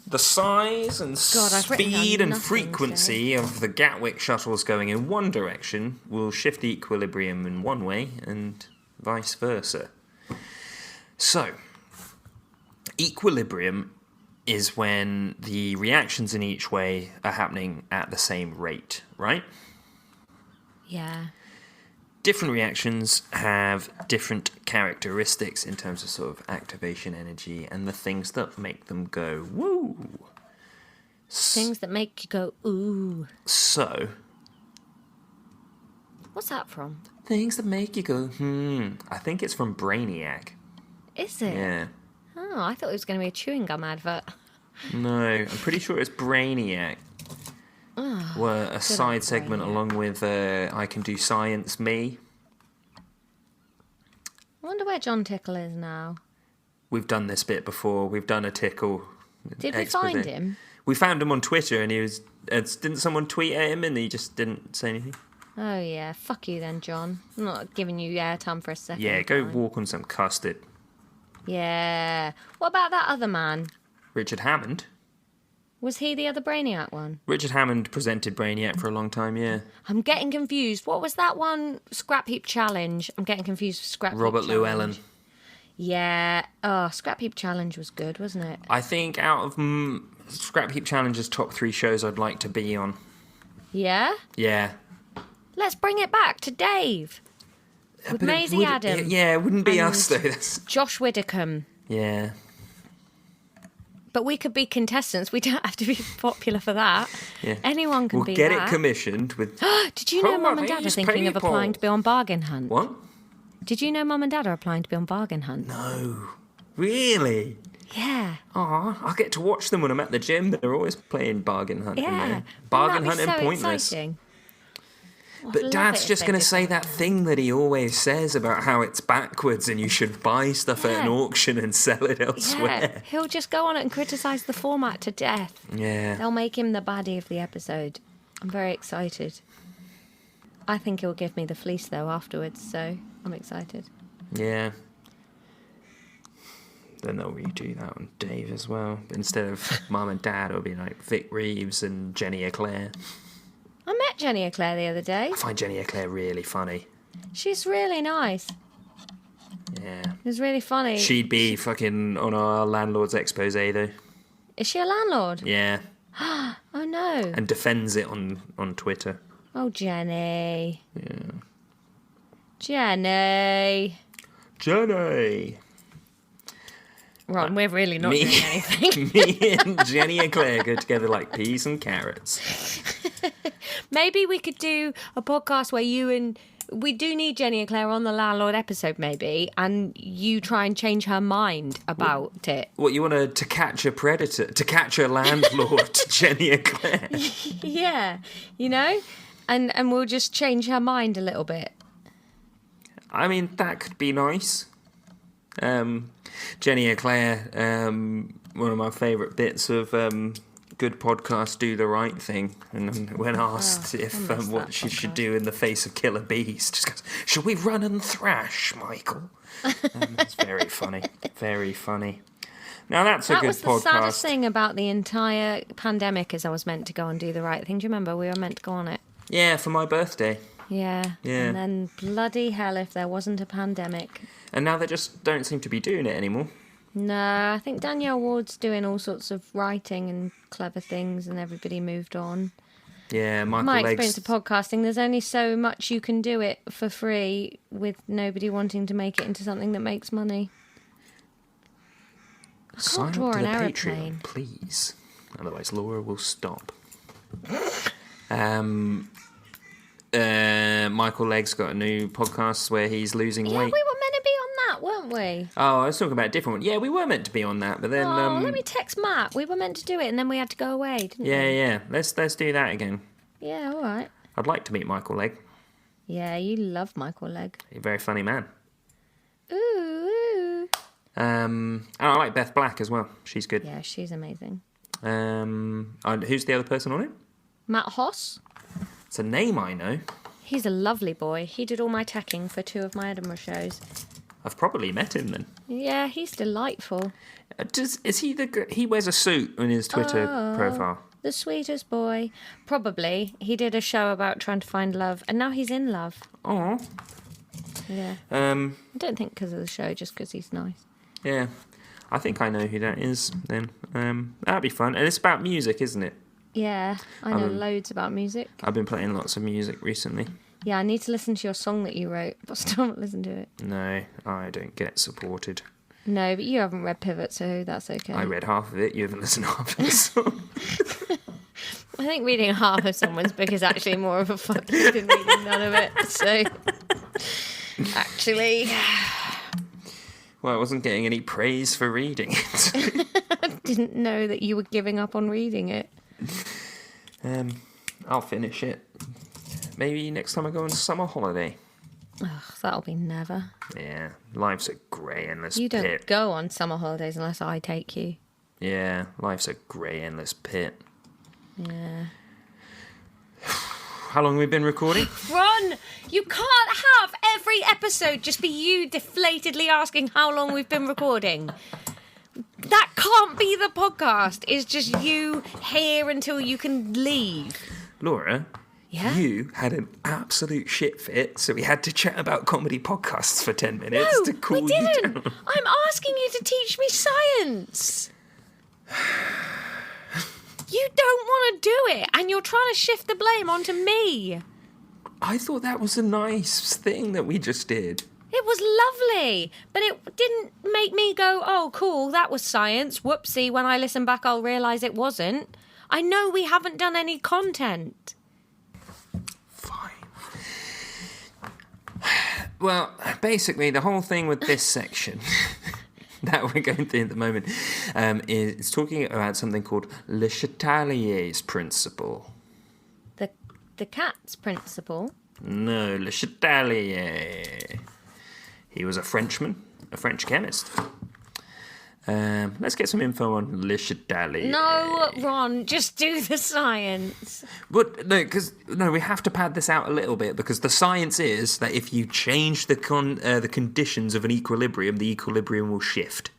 S2: the size and speed and frequency of the Gatwick shuttles going in one direction will shift the equilibrium in one way and vice versa. So, equilibrium is when the reactions in each way are happening at the same rate, right?
S1: Yeah.
S2: Different reactions have different characteristics in terms of sort of activation energy and the things that make them go woo.
S1: Things that make you go ooh.
S2: So,
S1: what's that from?
S2: things that make you go I think it's from Brainiac.
S1: Is it?
S2: Yeah.
S1: Oh, I thought it was going to be a chewing gum advert.
S2: No, I'm pretty sure it's Brainiac. Were a side segment along with I Can Do Science Me.
S1: I wonder where John Tickle is now.
S2: We've done this bit before. We've done a Tickle.
S1: Did we find him?
S2: We found him on Twitter, and he was. Didn't someone tweet at him, and he just didn't say anything?
S1: Oh yeah, fuck you then, John. I'm not giving you airtime for a second.
S2: Yeah, go walk on some custard.
S1: Yeah. What about that other man?
S2: Richard Hammond.
S1: Was he the other Brainiac one?
S2: Richard Hammond presented Brainiac for a long time, yeah.
S1: I'm getting confused. What was that one? Scrap Heap Challenge. I'm getting confused with Scrap Heap Challenge.
S2: Robert Llewellyn.
S1: Yeah. Oh, Scrap Heap Challenge was good, wasn't it?
S2: I think out of Scrap Heap Challenge's top 3 shows I'd like to be on.
S1: Yeah?
S2: Yeah.
S1: Let's bring it back to Dave. With Maisie Adam.
S2: Yeah, it wouldn't be us, though.
S1: Josh Widdicombe.
S2: Yeah.
S1: But we could be contestants. We don't have to be popular for that.
S2: Yeah.
S1: Anyone can be that.
S2: We'll get it commissioned with...
S1: Did you know Mum and Dad are thinking of applying to be on Bargain Hunt?
S2: What?
S1: Did you know Mum and Dad are applying to be on Bargain Hunt?
S2: No. Really?
S1: Yeah.
S2: Aw, I get to watch them when I'm at the gym. They're always playing Bargain Hunt.
S1: Yeah.
S2: Bargain Hunt and
S1: so
S2: Pointless.
S1: Exciting.
S2: But Dad's just going to say that thing that he always says about how it's backwards and you should buy stuff at an auction and sell it elsewhere.
S1: Yeah. He'll just go on it and criticise the format to death.
S2: Yeah.
S1: They'll make him the baddie of the episode. I'm very excited. I think he'll give me the fleece, though, afterwards, so I'm excited.
S2: Yeah. Then they'll redo that on Dave as well. But instead of Mum and Dad, it'll be like Vic Reeves and Jenny Eclair.
S1: I met Jenny Eclair the other day.
S2: I find Jenny Eclair really funny.
S1: She's really nice.
S2: Yeah.
S1: It was really funny.
S2: She'd be fucking on our landlord's expose, though.
S1: Is she a landlord?
S2: Yeah.
S1: Oh, no.
S2: And defends it on Twitter.
S1: Oh, Jenny.
S2: Yeah.
S1: Jenny.
S2: Jenny!
S1: Right, we're really not doing anything.
S2: Me and Jenny Eclair go together like peas and carrots.
S1: Maybe we could do a podcast where you and... We do need Jenny Eclair on the landlord episode, maybe, and you try and change her mind about it.
S2: What, you want to catch a predator, to catch a landlord, Jenny Eclair?
S1: Yeah, you know? And we'll just change her mind a little bit.
S2: I mean, that could be nice. Jenny Eclair, one of my favourite bits of good podcast, Do the Right Thing. And when asked what she should do in the face of killer bees, just goes, "Shall we run and thrash, Michael?" It's very funny. Very funny. Now that's a good podcast. That was the
S1: saddest thing about the entire pandemic is I was meant to go and Do the Right Thing. Do you remember? We were meant to go on it.
S2: Yeah, for my birthday.
S1: Yeah. And then bloody hell if there wasn't a pandemic.
S2: And now they just don't seem to be doing it anymore.
S1: No, I think Danielle Ward's doing all sorts of writing and clever things and everybody moved on.
S2: Yeah,
S1: My experience of podcasting, there's only so much you can do it for free with nobody wanting to make it into something that makes money. I can't draw an aeroplane.
S2: Please. Otherwise Laura will stop. Michael Legg's got a new podcast where he's losing
S1: Yeah,
S2: weight.
S1: we were meant to be on that, weren't we?
S2: Oh, I was talking about a different one. Yeah, we were meant to be on that, but then...
S1: Let me text Matt. We were meant to do it, and then we had to go away, didn't we?
S2: Yeah. Let's do that again.
S1: Yeah, all right.
S2: I'd like to meet Michael Legg.
S1: Yeah, you love Michael Legg.
S2: He's a very funny man.
S1: Ooh.
S2: And I like Beth Black as well. She's good.
S1: Yeah, she's amazing.
S2: Who's the other person on it?
S1: Matt Hoss.
S2: It's a name I know.
S1: He's a lovely boy. He did all my teching for 2 of my Edinburgh shows.
S2: I've probably met him then.
S1: Yeah, he's delightful.
S2: Is he he wears a suit on his Twitter profile?
S1: The sweetest boy. Probably. He did a show about trying to find love, and now he's in love.
S2: Oh.
S1: Yeah. I don't think because of the show, just because he's nice.
S2: Yeah. I think I know who that is then. That'd be fun. And it's about music, isn't it?
S1: Yeah, I know loads about music.
S2: I've been playing lots of music recently.
S1: Yeah, I need to listen to your song that you wrote, but still haven't listened to it.
S2: No, I don't get supported.
S1: No, but you haven't read Pivot, so that's okay.
S2: I read half of it. You haven't listened to half of the song.
S1: I think reading half of someone's book is actually more of a fuck you than reading none of it. So, actually...
S2: Well, I wasn't getting any praise for reading it.
S1: I didn't know that you were giving up on reading it.
S2: I'll finish it. Maybe next time I go on summer holiday.
S1: Ugh, that'll be never.
S2: Yeah, life's a grey, endless
S1: You don't
S2: pit.
S1: go on summer holidays unless I take you.
S2: Yeah, life's a grey, endless pit.
S1: Yeah.
S2: How long have we been recording?
S1: Ron, you can't have every episode just be you deflatedly asking how long we've been recording. That can't be the podcast. It's just you here until you can leave.
S2: Laura,
S1: Yeah?
S2: you had an absolute shit fit, so we had to chat about comedy podcasts for 10 minutes to cool
S1: we didn't.
S2: you down.
S1: I'm asking you to teach me science. You don't want to do it, and you're trying to shift the blame onto me.
S2: I thought that was a nice thing that we just did.
S1: It was lovely, but it didn't make me go, oh, cool, that was science. Whoopsie, when I listen back, I'll realise it wasn't. I know we haven't done any content.
S2: Fine. Well, basically, the whole thing with this section that we're going through at the moment is talking about something called Le Chatelier's principle.
S1: The cat's principle.
S2: No, Le Chatelier. He was a Frenchman, a French chemist. Let's get some info on Le Chatelier.
S1: No, Ron, just do the science.
S2: But no, we have to pad this out a little bit because the science is that if you change the conditions of an equilibrium, the equilibrium will shift.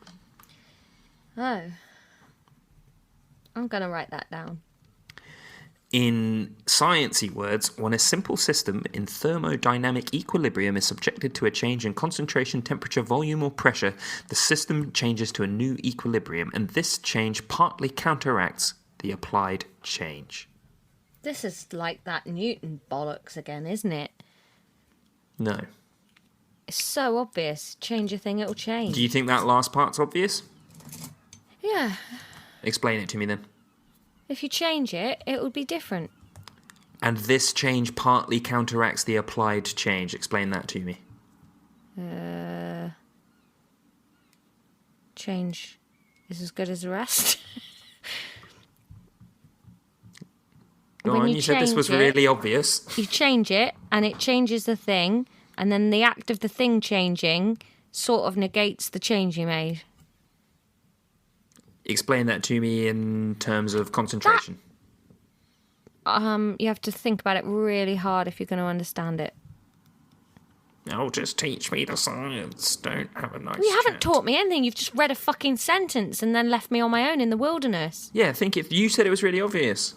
S1: Oh. I'm going to write that down.
S2: In sciencey words, when a simple system in thermodynamic equilibrium is subjected to a change in concentration, temperature, volume, or pressure, the system changes to a new equilibrium, and this change partly counteracts the applied change.
S1: This is like that Newton bollocks again, isn't it?
S2: No.
S1: It's so obvious. Change a thing, it'll change.
S2: Do you think that last part's obvious?
S1: Yeah.
S2: Explain it to me then.
S1: If you change it, it will be different.
S2: And this change partly counteracts the applied change. Explain that to me.
S1: Change is as good as the rest.
S2: Go
S1: When
S2: on,
S1: you
S2: you said this was
S1: change it-
S2: really obvious.
S1: You change it, and it changes the thing, and then the act of the thing changing sort of negates the change you made.
S2: Explain that to me in terms of concentration.
S1: You have to think about it really hard if you're going to understand it.
S2: Oh, just teach me the science. Don't have a nice
S1: You haven't
S2: chat.
S1: taught me anything. You've just read a fucking sentence and then left me on my own in the wilderness.
S2: Yeah, think if you said it was really obvious.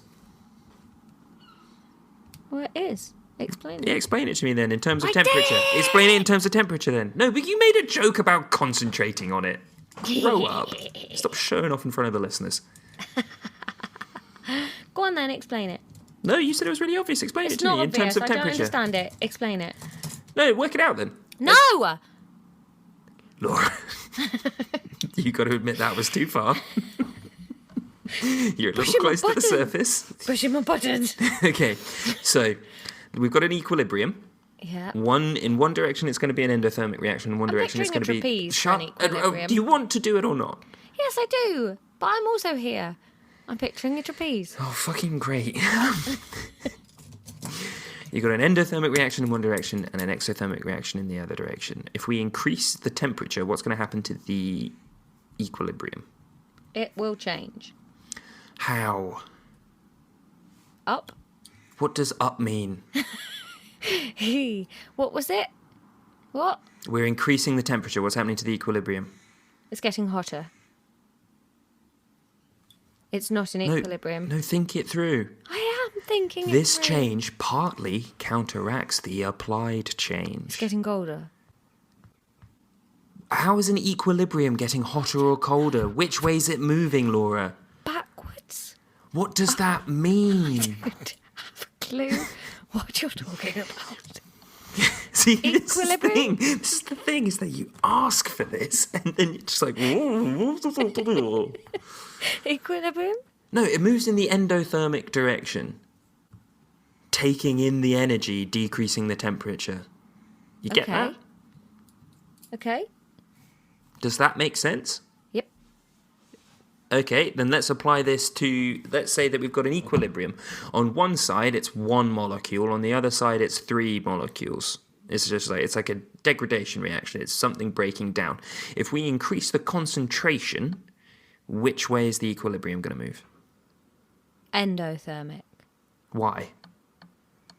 S1: Well, it is. Explain
S2: Yeah,
S1: it.
S2: explain it to me then in terms of
S1: I
S2: temperature.
S1: did!
S2: Explain it in terms of temperature then. No, but you made a joke about concentrating on it. Grow up. Stop showing off in front of the listeners.
S1: Go on then, explain it.
S2: No, you said it was really obvious. Explain
S1: It's
S2: it to
S1: not
S2: me in
S1: obvious.
S2: terms of
S1: I don't
S2: temperature.
S1: understand it. Explain it.
S2: No, work it out then.
S1: No!
S2: Laura, you got to admit that was too far. You're a little
S1: Pushing my
S2: close to the
S1: button.
S2: surface.
S1: Pushing my buttons.
S2: Okay, so we've got an equilibrium.
S1: Yeah.
S2: In one direction, it's going to be an endothermic reaction. In one direction, it's going to be...
S1: trapeze for an equilibrium.
S2: Do you want to do it or not?
S1: Yes, I do. But I'm also here. I'm picturing a trapeze.
S2: Oh, fucking great. You've got an endothermic reaction in one direction and an exothermic reaction in the other direction. If we increase the temperature, what's going to happen to the equilibrium?
S1: It will change.
S2: How?
S1: Up.
S2: What does up mean?
S1: What was it? What?
S2: We're increasing the temperature. What's happening to the equilibrium?
S1: It's getting hotter. It's not in equilibrium.
S2: No, think it through.
S1: I am thinking it
S2: This
S1: through.
S2: change partly counteracts the applied change.
S1: It's getting colder.
S2: How is an equilibrium getting hotter or colder? Which way is it moving, Laura?
S1: Backwards.
S2: What does that mean?
S1: I don't have a clue what you're talking about.
S2: See,
S1: Equilibrium?
S2: This is the thing, is that you ask for this, and then you're just like...
S1: Equilibrium?
S2: No, it moves in the endothermic direction. Taking in the energy, decreasing the temperature. You get that?
S1: Okay.
S2: Does that make sense?
S1: Yep.
S2: Okay, then let's apply this to, let's say that we've got an equilibrium. On one side, it's one molecule. On the other side, it's three molecules. It's just like, it's like a degradation reaction. It's something breaking down. If we increase the concentration, which way is the equilibrium going to move?
S1: Endothermic.
S2: Why?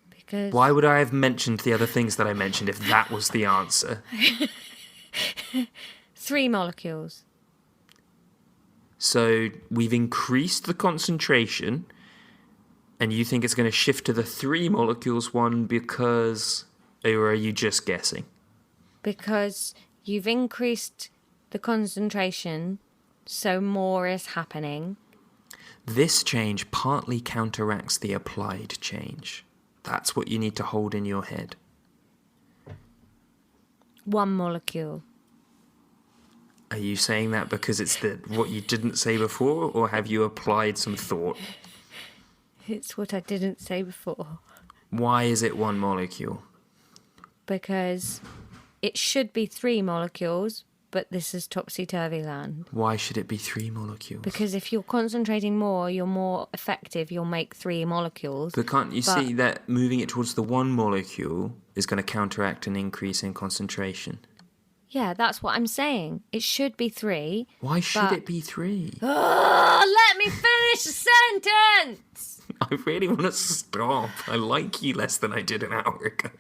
S1: Because...
S2: Why would I have mentioned the other things that I mentioned if that was the answer?
S1: 3 molecules.
S2: So we've increased the concentration, and you think it's going to shift to the 3 molecules one because... Or are you just guessing?
S1: Because you've increased the concentration, so more is happening.
S2: This change partly counteracts the applied change. That's what you need to hold in your head.
S1: 1 molecule.
S2: Are you saying that because it's what you didn't say before, or have you applied some thought?
S1: It's what I didn't say before.
S2: Why is it 1 molecule?
S1: Because it should be 3 molecules, but this is topsy-turvy land.
S2: Why should it be 3 molecules?
S1: Because if you're concentrating more, you're more effective, you'll make 3 molecules.
S2: But can't you see that moving it towards the 1 molecule is going to counteract an increase in concentration?
S1: Yeah, that's what I'm saying. It should be 3.
S2: Why should it be 3?
S1: Oh, let me finish the sentence!
S2: I really want to stop. I like you less than I did an hour ago.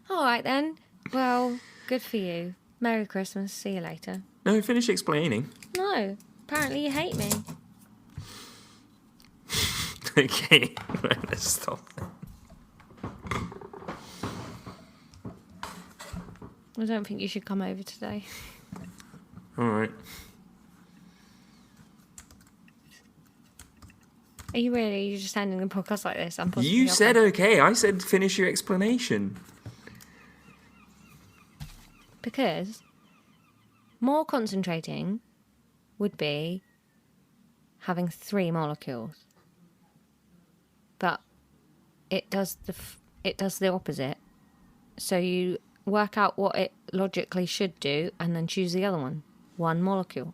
S1: All right, then. Well, good for you. Merry Christmas. See you later.
S2: No, finish explaining.
S1: No. Apparently you hate me.
S2: Okay, let's stop.
S1: I don't think you should come over today.
S2: All right.
S1: Are you really? You're just ending the podcast like this?
S2: You said okay. I said finish your explanation.
S1: Because more concentrating would be having 3 molecules. But it does the opposite. So you work out what it logically should do and then choose the other one. 1 molecule.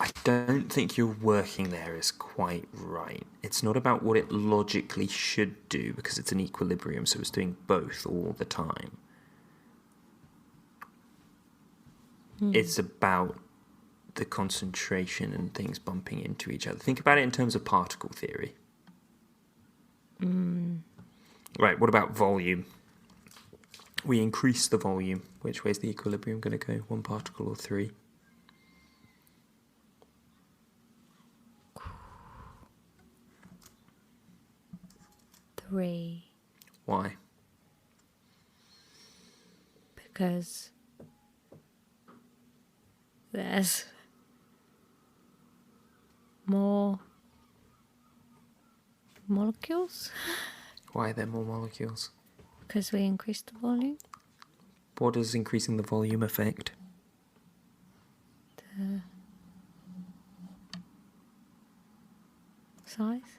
S2: I don't think your working there is quite right. It's not about what it logically should do because it's an equilibrium, so it's doing both all the time. It's about the concentration and things bumping into each other. Think about it in terms of particle theory. Right, what about volume? We increase the volume. Which way is the equilibrium going to go? 1 particle or 3?
S1: 3.
S2: Why?
S1: Because there's more molecules.
S2: Why are there more molecules?
S1: Because we increased the volume.
S2: What does increasing the volume affect?
S1: exercise?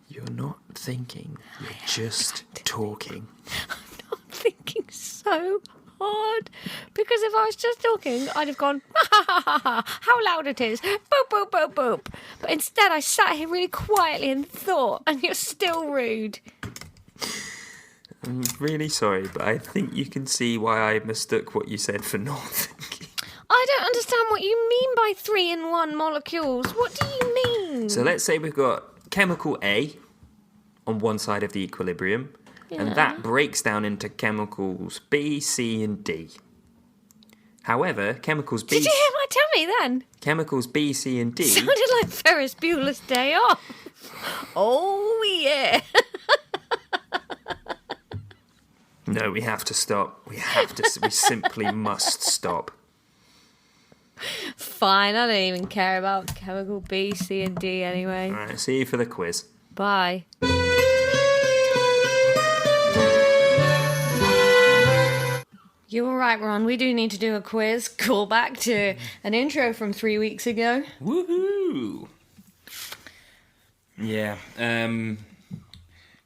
S2: You're not thinking, you're just talking.
S1: I'm not thinking so hard. Because if I was just talking, I'd have gone, ha ha ha ha ha, how loud it is, boop, boop, boop, boop. But instead I sat here really quietly and thought, and you're still rude.
S2: I'm really sorry, but I think you can see why I mistook what you said for not thinking.
S1: I don't understand what you mean by 3-in-1 molecules. What do you mean?
S2: So let's say we've got chemical A on one side of the equilibrium, and that breaks down into chemicals B, C, and D. However, chemicals B...
S1: Did you hear my tummy then?
S2: Chemicals B, C, and D...
S1: Sounded like Ferris Bueller's Day Off. Oh, yeah.
S2: No, we have to stop. We simply must stop.
S1: Fine, I don't even care about chemical B, C, and D anyway.
S2: All right, see you for the quiz.
S1: Bye. You're all right, Ron. We do need to do a quiz. Call back to an intro from 3 weeks ago.
S2: Woohoo! Yeah.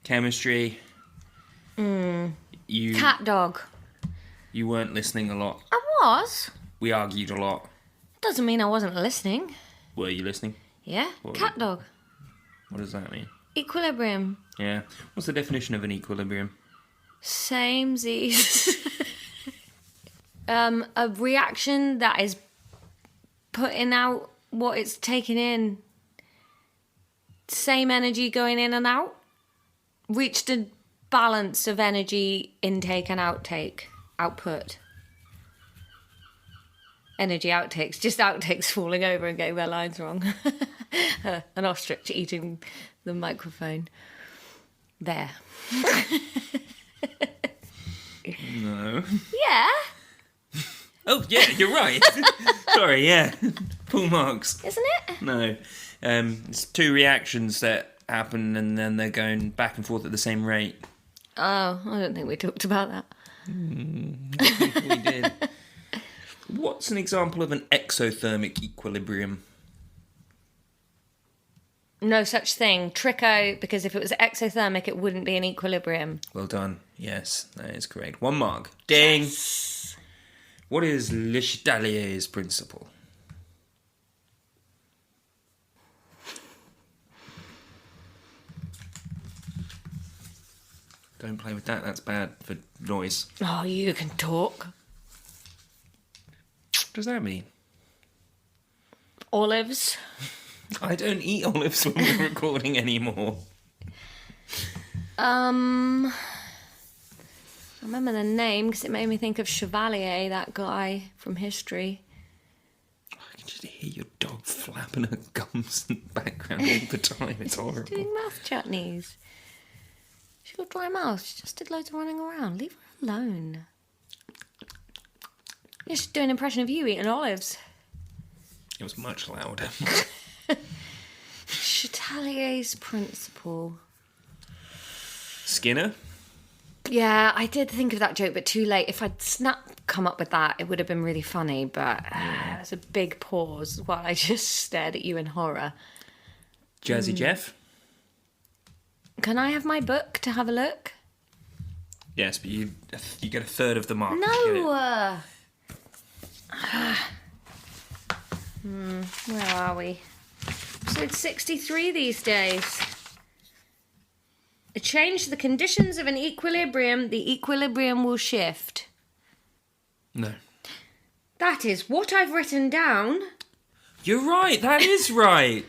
S2: Chemistry.
S1: Cat dog.
S2: You weren't listening a lot.
S1: I was.
S2: We argued a lot.
S1: Doesn't mean I wasn't listening.
S2: Were you listening?
S1: Yeah. Cat dog.
S2: What does that mean?
S1: Equilibrium.
S2: Yeah. What's the definition of an equilibrium?
S1: Samesies. A reaction that is putting out what it's taking in. Same energy going in and out. Reached a balance of energy intake and output. Energy outtakes, just outtakes falling over and getting their lines wrong. An ostrich eating the microphone. There.
S2: No.
S1: Yeah.
S2: Oh, yeah, you're right. Sorry, yeah. Full marks.
S1: Isn't it?
S2: No. It's two reactions that happen and then they're going back and forth at the same rate.
S1: Oh, I don't think we talked about that.
S2: I think we did. What's an example of an exothermic equilibrium?
S1: No such thing. Tricko, because if it was exothermic, it wouldn't be an equilibrium.
S2: Well done. Yes, that is correct. 1 mark. Ding!
S1: Yes.
S2: What is Le Chatelier's principle? Don't play with that. That's bad for noise.
S1: Oh, you can talk.
S2: What does that mean?
S1: Olives.
S2: I don't eat olives when we're recording anymore.
S1: I remember the name because it made me think of Chevalier, that guy from history.
S2: I can just hear your dog flapping her gums in the background all the time. It's horrible.
S1: Doing mouth chutneys. She's got dry mouth. She just did loads of running around. Leave her alone. Yeah, she's doing an impression of you eating olives.
S2: It was much louder.
S1: Chatelier's principle.
S2: Skinner?
S1: Yeah, I did think of that joke, but too late. If I'd come up with that, it would have been really funny, but it was a big pause while I just stared at you in horror.
S2: Jazzy Jeff?
S1: Can I have my book to have a look?
S2: Yes, but you get a third of the mark.
S1: No! Where are we? Episode 63 these days. A change to the conditions of an equilibrium, the equilibrium will shift.
S2: No.
S1: That is what I've written down.
S2: You're right, that is right.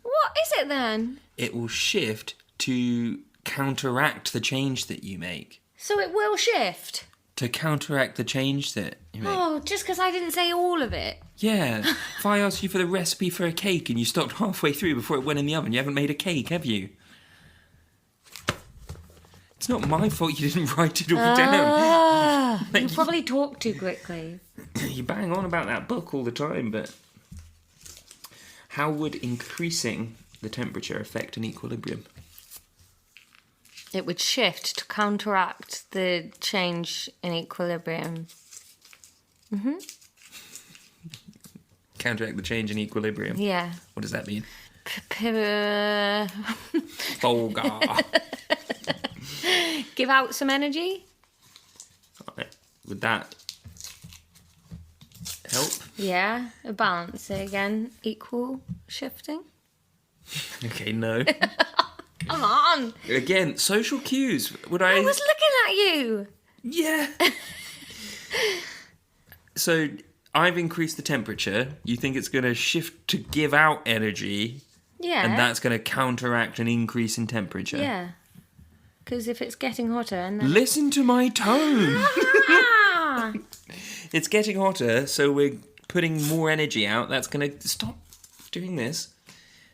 S1: What is it then?
S2: It will shift to counteract the change that you make.
S1: So it will shift?
S2: To counteract the change that you make.
S1: Oh, just because I didn't say all of it.
S2: Yeah. If I asked you for the recipe for a cake and you stopped halfway through before it went in the oven, you haven't made a cake, have you? It's not my fault you didn't write it all down.
S1: You probably talk too quickly.
S2: You bang on about that book all the time, but how would increasing the temperature affect an equilibrium?
S1: It would shift to counteract the change in equilibrium.
S2: Counteract the change in equilibrium?
S1: Yeah.
S2: What does that mean? Vulgar.
S1: Give out some energy.
S2: Right. Would that help?
S1: Yeah, a balance again, equal shifting.
S2: Okay, no.
S1: Come on.
S2: Again, social cues.
S1: I was looking at you.
S2: Yeah. So I've increased the temperature. You think it's going to shift to give out energy?
S1: Yeah.
S2: And that's going to counteract an increase in temperature?
S1: Yeah. Because if it's getting hotter and then...
S2: Listen to my tone. It's getting hotter, so we're putting more energy out. That's going to... Stop doing this.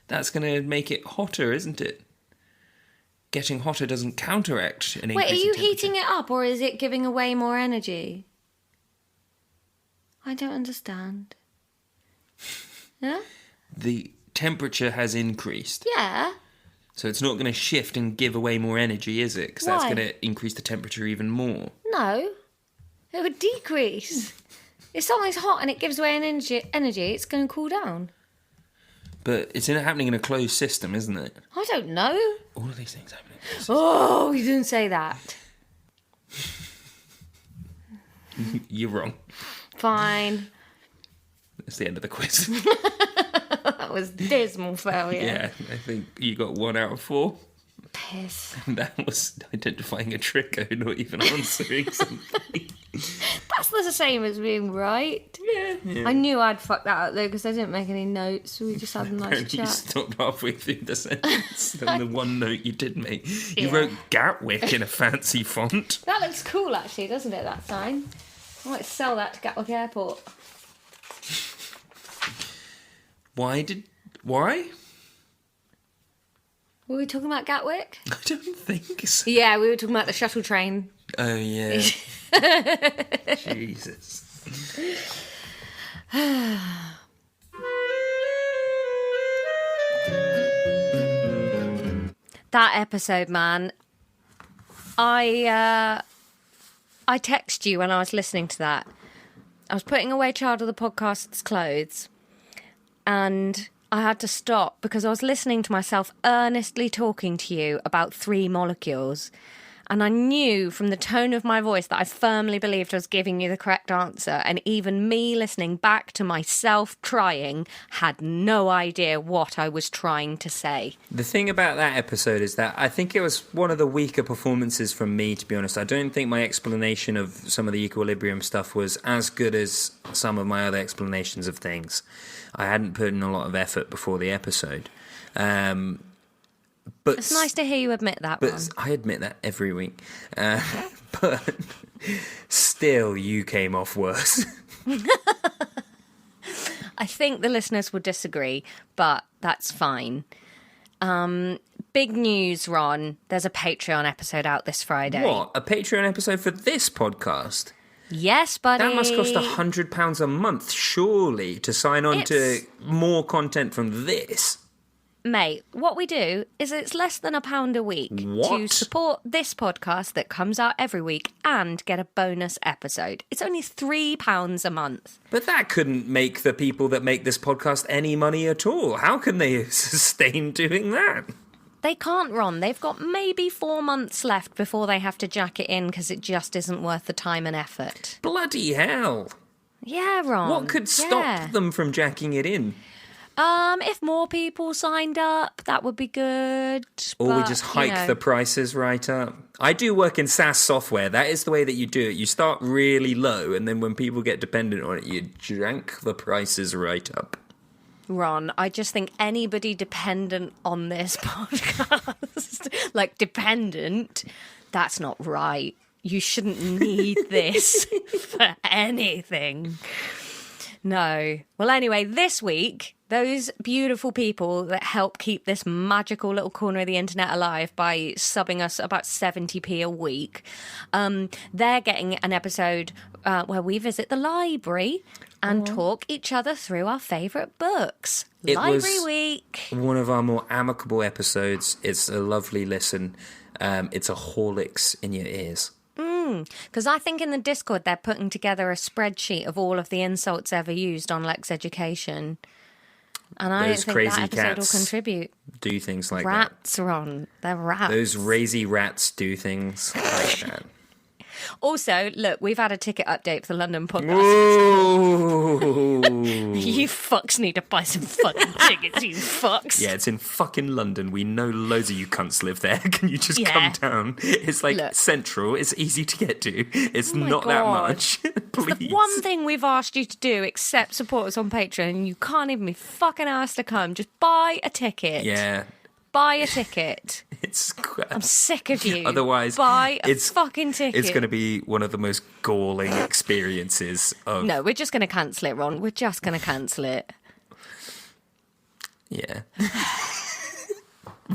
S2: That's going to make it hotter, isn't it? Getting hotter doesn't counteract an increase in temperature.
S1: Wait, are you heating it up or is it giving away more energy? I don't understand. Yeah?
S2: The temperature has increased.
S1: Yeah.
S2: So it's not going to shift and give away more energy, is it? Because that's
S1: Why?
S2: going to increase the temperature even more.
S1: No. It would decrease. If something's hot and it gives away energy, it's going to cool down.
S2: But it's happening in a closed system, isn't it?
S1: I don't know.
S2: All of these things happening in a closed system.
S1: Oh, you didn't say that.
S2: You're wrong.
S1: Fine.
S2: That's the end of the quiz.
S1: That was dismal failure.
S2: Yeah, I think you got 1 out of 4.
S1: Piss.
S2: And that was identifying a trick, not even answering something.
S1: That's the same as being right.
S2: Yeah.
S1: I knew I'd fuck that up though because I didn't make any notes. We just had a nice
S2: Apparently you
S1: chat.
S2: stopped halfway through the sentence and the one note you did make. You
S1: Yeah.
S2: wrote Gatwick in a fancy font.
S1: That looks cool actually, doesn't it, that sign? I might sell that to Gatwick Airport.
S2: Why?
S1: Were we talking about Gatwick?
S2: I don't think so.
S1: Yeah, we were talking about the shuttle train.
S2: Oh, yeah. Jesus.
S1: That episode, man. I texted you when I was listening to that. I was putting away Child of the Podcast's clothes and I had to stop because I was listening to myself earnestly talking to you about 3 molecules. And I knew from the tone of my voice that I firmly believed I was giving you the correct answer. And even me listening back to myself trying had no idea what I was trying to say.
S2: The thing about that episode is that I think it was one of the weaker performances from me, to be honest. I don't think my explanation of some of the equilibrium stuff was as good as some of my other explanations of things. I hadn't put in a lot of effort before the episode. But
S1: It's nice to hear you admit that,
S2: But
S1: Ron.
S2: I admit that every week. But still, you came off worse.
S1: I think the listeners will disagree, but that's fine. Big news, Ron. There's a Patreon episode out this Friday.
S2: What? A Patreon episode for this podcast?
S1: Yes, buddy.
S2: That must cost £100 a month, surely, to sign on to more content from this.
S1: Mate, what we do is it's less than £1 a week
S2: What?
S1: to support this podcast that comes out every week and get a bonus episode. It's only £3 a month.
S2: But that couldn't make the people that make this podcast any money at all. How can they sustain doing that?
S1: They can't, Ron. They've got maybe 4 months left before they have to jack it in because it just isn't worth the time and effort.
S2: Bloody hell.
S1: Yeah, Ron.
S2: What could stop them from jacking it in?
S1: If more people signed up, that would be good.
S2: Or we
S1: but,
S2: just hike the prices right up. I do work in SaaS software. That is the way that you do it. You start really low, and then when people get dependent on it, you jank the prices right up.
S1: Ron, I just think anybody dependent on this podcast, like dependent, that's not right. You shouldn't need this for anything. No. Well, anyway, this week, those beautiful people that help keep this magical little corner of the internet alive by subbing us about 70p a week, they're getting an episode where we visit the library and talk each other through our favourite books.
S2: It
S1: Library
S2: was
S1: week.
S2: one of our more amicable episodes. It's a lovely listen. It's a Horlicks in your ears.
S1: Because I think in the Discord they're putting together a spreadsheet of all of the insults ever used on Lexx Education. And I don't
S2: Those
S1: think
S2: crazy
S1: that episode
S2: cats
S1: will contribute.
S2: do things like that.
S1: Rats, Ron. They're rats.
S2: Those crazy rats do things like that.
S1: Also, look, we've had a ticket update for the London podcast.
S2: Whoa.
S1: You fucks need to buy some fucking tickets, you fucks.
S2: Yeah, it's in fucking London. We know loads of you cunts live there. Can you just come down? It's like central. It's easy to get to. It's not that much. Please.
S1: It's the one thing we've asked you to do, except support us on Patreon, and you can't even be fucking asked to come. Just buy a ticket.
S2: Yeah.
S1: Buy a ticket. I'm sick of you.
S2: Otherwise,
S1: buy a fucking ticket.
S2: It's going to be one of the most galling experiences of...
S1: No, we're just going to cancel it, Ron. We're just going to cancel it.
S2: Yeah.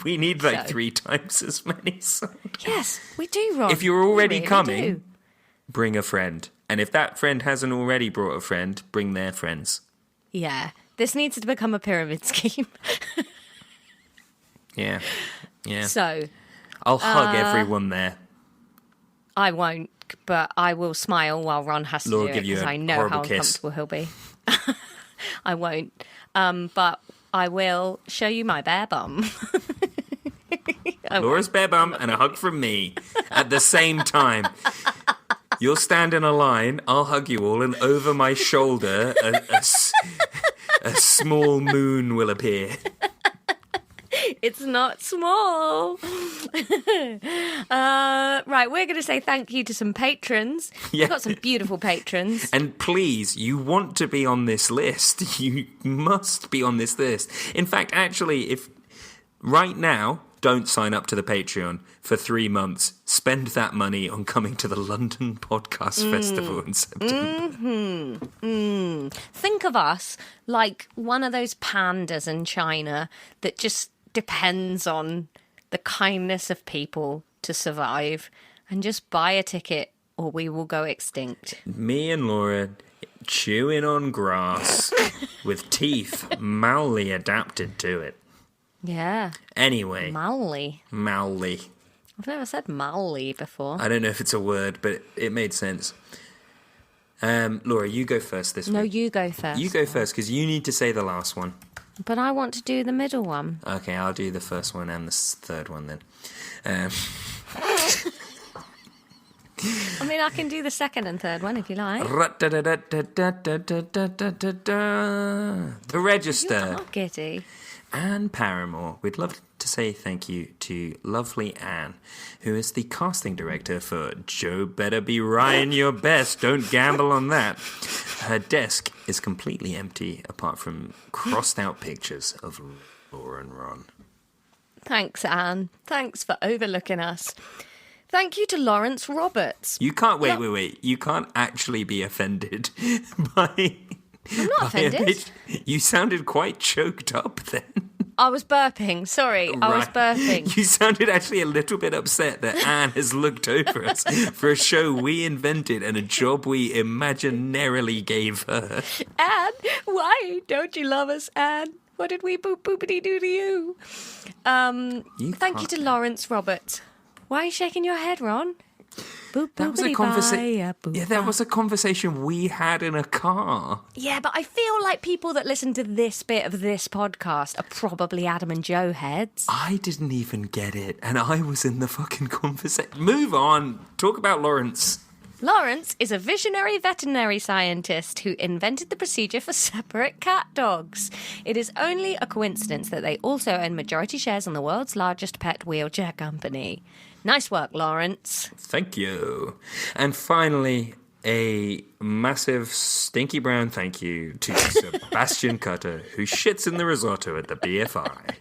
S2: We need 3 times as many songs.
S1: Yes, we do, Ron.
S2: If you're already
S1: really
S2: coming, bring a friend. And if that friend hasn't already brought a friend, bring their friends.
S1: Yeah. This needs to become a pyramid scheme.
S2: Yeah.
S1: So,
S2: I'll hug everyone there.
S1: I won't, but I will smile while Ron has to
S2: Laura
S1: do it
S2: give you
S1: because
S2: a
S1: I know
S2: horrible
S1: how
S2: kiss.
S1: uncomfortable he'll be. I won't, but I will show you my bare bum.
S2: Laura's bare bum and a hug from me at the same time. You'll stand in a line, I'll hug you all, and over my shoulder, a small moon will appear.
S1: It's not small. Right, we're going to say thank you to some patrons.
S2: Yeah.
S1: We've got some beautiful patrons.
S2: And please, you want to be on this list. You must be on this list. In fact, actually, if right now, don't sign up to the Patreon for 3 months. Spend that money on coming to the London Podcast Festival in September.
S1: Think of us like one of those pandas in China that just depends on the kindness of people to survive, and just buy a ticket or we will go extinct.
S2: Me and Laura chewing on grass with teeth mally adapted to it.
S1: Yeah.
S2: Anyway.
S1: Mally. I've never said mally before.
S2: I don't know if it's a word, but it made sense. Laura, you go first this week.
S1: No, you go first.
S2: You go first, because you need to say the last one.
S1: But I want to do the middle one.
S2: Okay, I'll do the first one and the third one then.
S1: I mean, I can do the second and third one if you like.
S2: The Register.
S1: You are giddy.
S2: Anne Paramore. We'd love to say thank you to lovely Anne, who is the casting director for Joe Better Be Ryan Your Best. Don't gamble on that. Her desk is completely empty, apart from crossed out pictures of Laura and Ron.
S1: Thanks, Anne. Thanks for overlooking us. Thank you to Lawrence Roberts.
S2: You can't, wait. You can't actually be offended by...
S1: I'm not offended.
S2: You sounded quite choked up then.
S1: I was burping. Sorry, I was burping.
S2: You sounded actually a little bit upset that Anne has looked over us for a show we invented and a job we imaginarily gave her.
S1: Anne, why don't you love us, Anne? What did we boopity do to you? Thank you to Lawrence Roberts. Why are you shaking your head, Ron?
S2: That was a conversation. Yeah, that was a conversation we had in a car.
S1: Yeah, but I feel like people that listen to this bit of this podcast are probably Adam and Joe heads.
S2: I didn't even get it, and I was in the fucking conversation. Move on. Talk about Lawrence.
S1: Lawrence is a visionary veterinary scientist who invented the procedure for separate cat dogs. It is only a coincidence that they also own majority shares in the world's largest pet wheelchair company. Nice work, Lawrence.
S2: Thank you. And finally, a massive stinky brown thank you to Sebastian Cutter, who shits in the risotto at the BFI.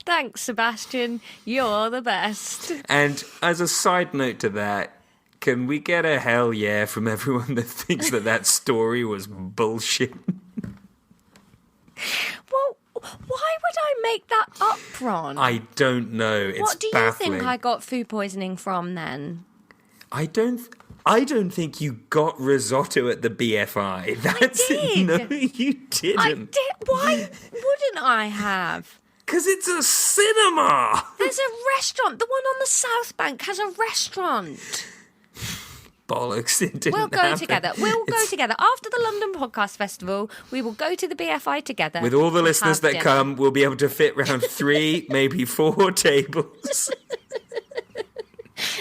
S1: Thanks, Sebastian. You're the best.
S2: And as a side note to that, can we get a hell yeah from everyone that thinks that story was bullshit?
S1: Well, why would I make that up, Ron?
S2: I don't know. It's
S1: what do you
S2: baffling.
S1: think I got food poisoning from then?
S2: I don't think you got risotto at the BFI. That's
S1: I did.
S2: No, you didn't.
S1: I did. Why wouldn't I have?
S2: Because it's a cinema.
S1: There's a restaurant. The one on the South Bank has a restaurant.
S2: bollocks. It didn't
S1: We'll go
S2: happen.
S1: together. We'll go together. After the London Podcast Festival, we will go to the BFI together.
S2: With all the
S1: and
S2: listeners
S1: have
S2: that
S1: dinner.
S2: come, we'll be able to fit round 3, maybe 4 tables.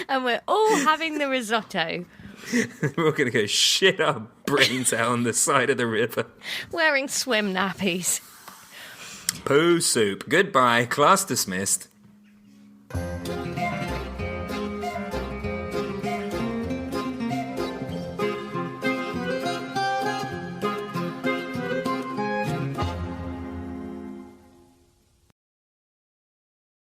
S1: And we're all having the risotto.
S2: We're all going to go shit our brains out on the side of the river.
S1: Wearing swim nappies.
S2: Poo soup. Goodbye. Class dismissed.